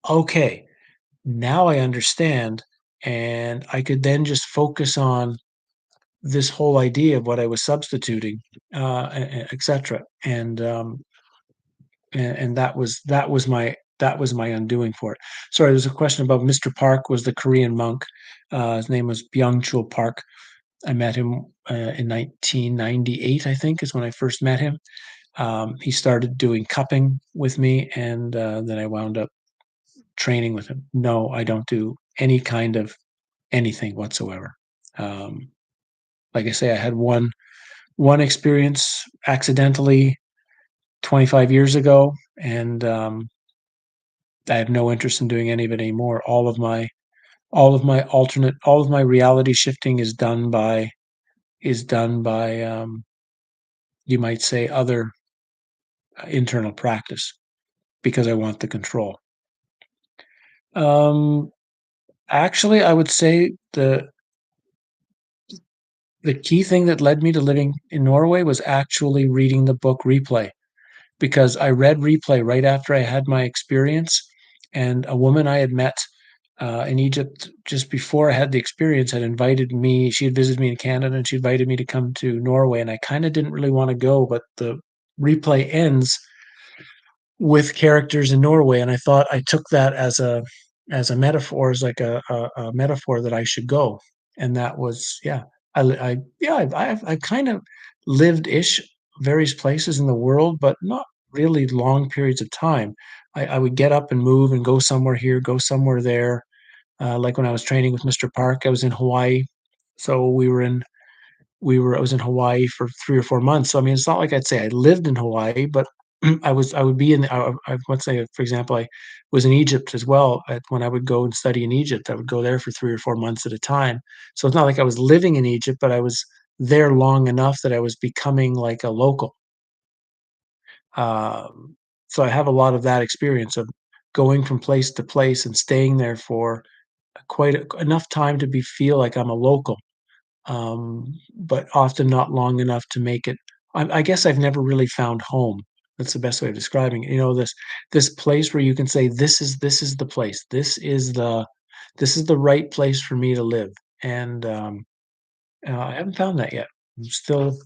Okay, now I understand, and I could then just focus on this whole idea of what I was substituting, etc. And that was my undoing for it. Sorry, there's a question about Mr. Park was the Korean monk. His name was Byung-Chul Park. I met him in 1998, I think, is when I first met him. He started doing cupping with me, and then I wound up training with him. No, I don't do any kind of anything whatsoever. Um, like I say, I had one experience accidentally 25 years ago, and I have no interest in doing any of it anymore. All of my reality shifting is done by you might say other internal practice, because I want the control. Um, Actually, I would say the key thing that led me to living in Norway was actually reading the book Replay, because I read Replay right after I had my experience, and a woman I had met in Egypt just before I had the experience had invited me. She had visited me in Canada, and she invited me to come to Norway, and I kind of didn't really want to go, but the replay ends with characters in Norway, and I thought I took that as a metaphor, as like a metaphor that I should go, and that was yeah. Yeah, I've kind of lived ish various places in the world, but not really long periods of time. I would get up and move and go somewhere here, go somewhere there. Like when I was training with Mr. Park, I was in Hawaii, so I was in Hawaii for 3 or 4 months. So, I mean, it's not like I'd say I lived in Hawaii, but I would be in the I would say, for example, I was in Egypt as well when I would go and study in Egypt. I would go there for 3 or 4 months at a time. So it's not like I was living in Egypt, but I was there long enough that I was becoming like a local. Um, so I have a lot of that experience of going from place to place and staying there for enough time to be feel like I'm a local, but often not long enough to make it. I guess I've never really found home. That's the best way of describing it. You know, this place where you can say, this is the place. This is the right place for me to live." And, I haven't found that yet. I'm still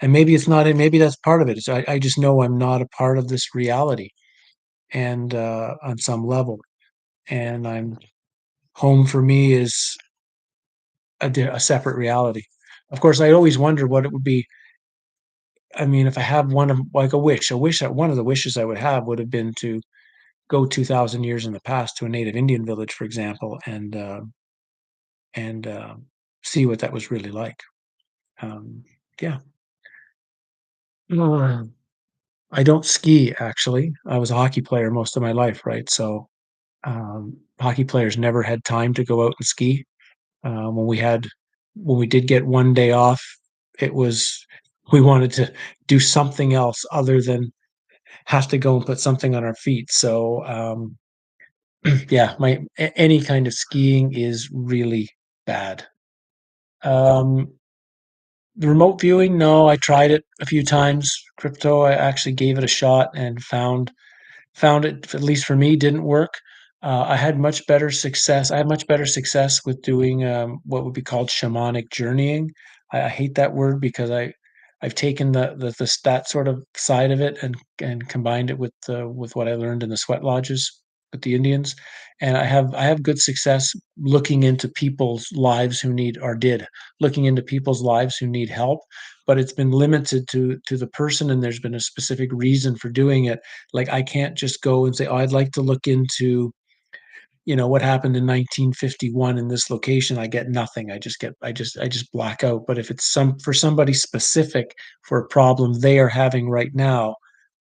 and maybe it's not maybe that's part of it. So I just know I'm not a part of this reality and, on some level, and I'm home for me is a separate reality. Of course, I always wonder what it would be. I mean, if I have one of like a wish that one of the wishes I would have would have been to go 2,000 years in the past to a native Indian village, for example, and see what that was really like. Um, yeah. Uh, I don't ski actually. I was a hockey player most of my life, right? So hockey players never had time to go out and ski. When we did get one day off, it was we wanted to do something else other than have to go and put something on our feet. So, yeah, any kind of skiing is really bad. Um, the remote viewing, no, I tried it a few times. Crypto, I actually gave it a shot and found it, at least for me, didn't work. I had much better success with doing what would be called shamanic journeying. I hate that word because I've taken that sort of side of it and combined it with what I learned in the sweat lodges with the Indians, and I have good success looking into people's lives who need or did looking into people's lives who need help, but it's been limited to the person, and there's been a specific reason for doing it. Like, I can't just go and say, "Oh, I'd like to look into, what happened in 1951 in this location." I get nothing. I just black out. But if it's for somebody specific for a problem they are having right now,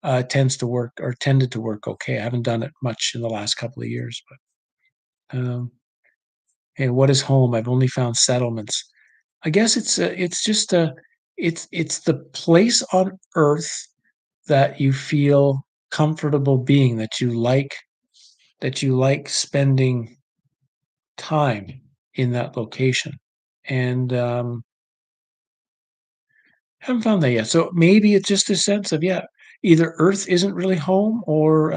it tends to work or tended to work okay. I haven't done it much in the last couple of years, but, hey, what is home? I've only found settlements. I guess it's just it's the place on earth that you feel comfortable being, that you like spending time in that location, and, haven't found that yet. So maybe it's just a sense of, yeah, either Earth isn't really home or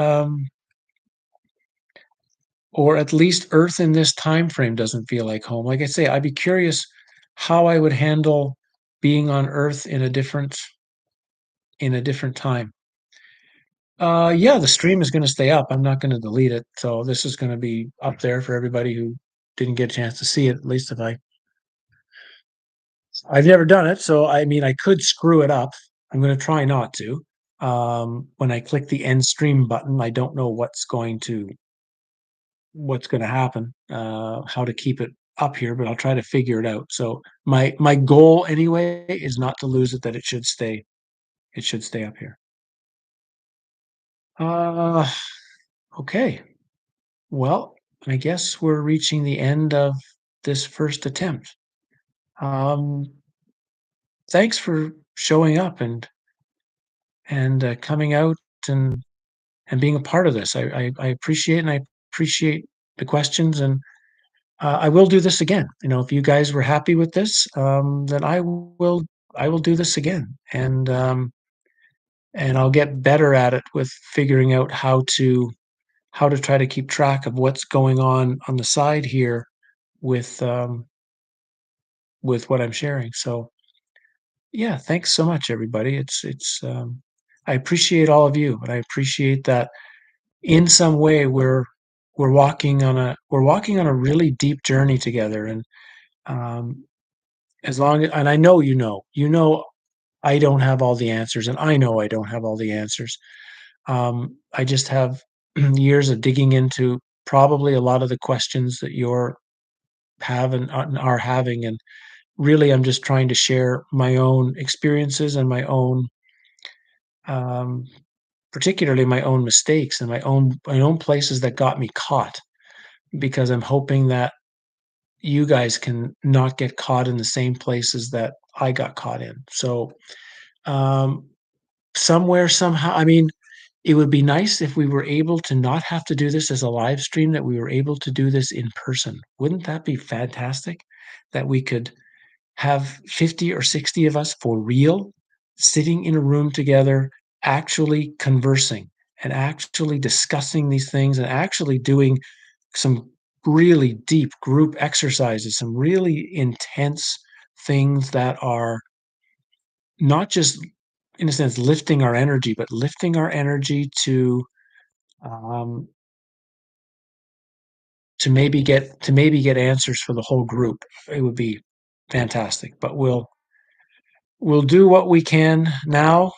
at least Earth in this time frame doesn't feel like home. Like I say, I'd be curious how I would handle being on Earth in a different time. Yeah, the stream is gonna stay up. I'm not gonna delete it, so this is gonna be up there for everybody who didn't get a chance to see it, at least if I've never done it, so, I mean, I could screw it up. I'm gonna try not to. When I click the end stream button, I don't know what's gonna happen, how to keep it up here, but I'll try to figure it out. So, my goal anyway is not to lose it, that it should stay up here. Uh, okay. Well, I guess we're reaching the end of this first attempt. Um, thanks for showing up and coming out and and being a part of this. I appreciate and I appreciate the questions, and I will do this again. If you guys were happy with this, then I will do this again, and I'll get better at it with figuring out how to try to keep track of what's going on the side here with what I'm sharing. So yeah, thanks so much, everybody. I appreciate all of you, and I appreciate that in some way we're walking on a really deep journey together. And um, and I know I don't have all the answers, and I know I don't have all the answers. I just have years of digging into probably a lot of the questions that you're having and are having, and really, I'm just trying to share my own experiences and um, particularly my own mistakes and my own places that got me caught, because I'm hoping that you guys can not get caught in the same places that I got caught in. So, um, somewhere, somehow, I mean, it would be nice if we were able to not have to do this as a live stream, that we were able to do this in person. Wouldn't that be fantastic? That we could have 50 or 60 of us for real, sitting in a room together, actually conversing and actually discussing these things and actually doing some really deep group exercises, some really intense things that are not just, in a sense, lifting our energy, but lifting our energy um, to maybe get answers for the whole group. It would be fantastic. But we'll do what we can now.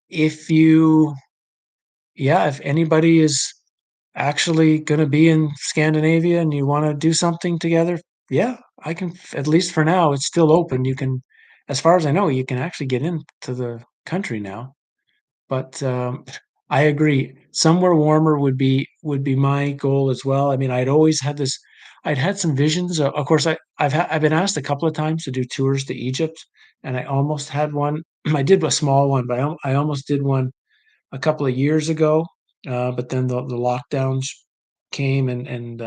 If you, yeah, if anybody is actually going to be in Scandinavia and you want to do something together, yeah, I can. At least for now, it's still open. You can, as far as I know, you can actually get into the country now. But I agree. Somewhere warmer would be my goal as well. I mean, I'd had some visions. Of course, I've been asked a couple of times to do tours to Egypt, and I almost had one. I did a small one, but I almost did one a couple of years ago. But then the lockdowns came, and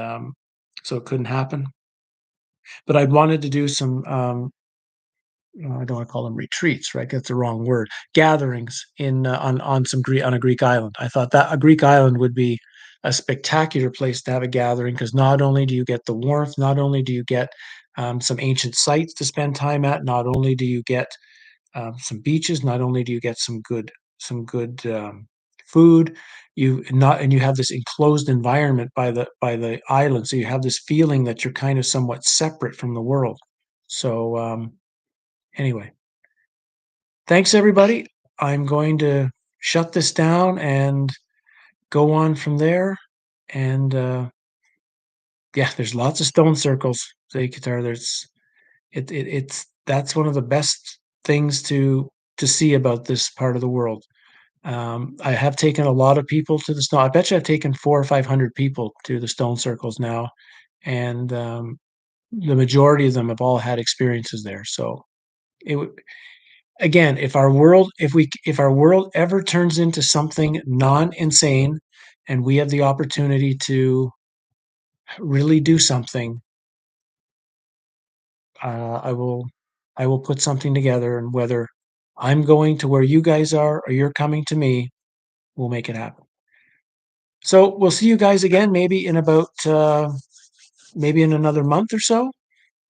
so it couldn't happen. But I'd wanted to do some I don't want to call them retreats, right? That's the wrong word. Gatherings on some Greek on a Greek island. I thought that a Greek island would be a spectacular place to have a gathering, because not only do you get the warmth, not only do you get some ancient sites to spend time at, not only do you get some beaches, not only do you get some good food, you have this enclosed environment by the island, so you have this feeling that you're kind of somewhat separate from the world. So anyway, thanks, everybody. I'm going to shut this down and go on from there. And yeah, there's lots of stone circles. Say guitar. It's that's one of the best things to see about this part of the world. I have taken a lot of people to the stone. I bet you I've taken 400 or 500 people to the stone circles now, and the majority of them have all had experiences there. So it would again, if our world ever turns into something non-insane, and we have the opportunity to really do something, I will put something together, and whether I'm going to where you guys are or you're coming to me, we'll make it happen. So we'll see you guys again, maybe in another month or so.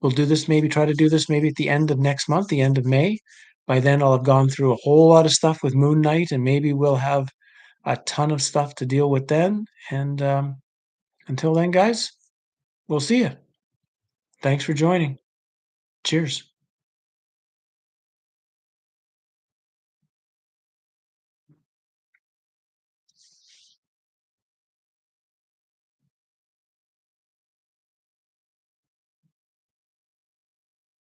We'll do this, maybe try to do this maybe at the end of next month, the end of May. By then, I'll have gone through a whole lot of stuff with Moon Knight, and maybe we'll have a ton of stuff to deal with then. And until then, guys, we'll see you. Thanks for joining. Cheers.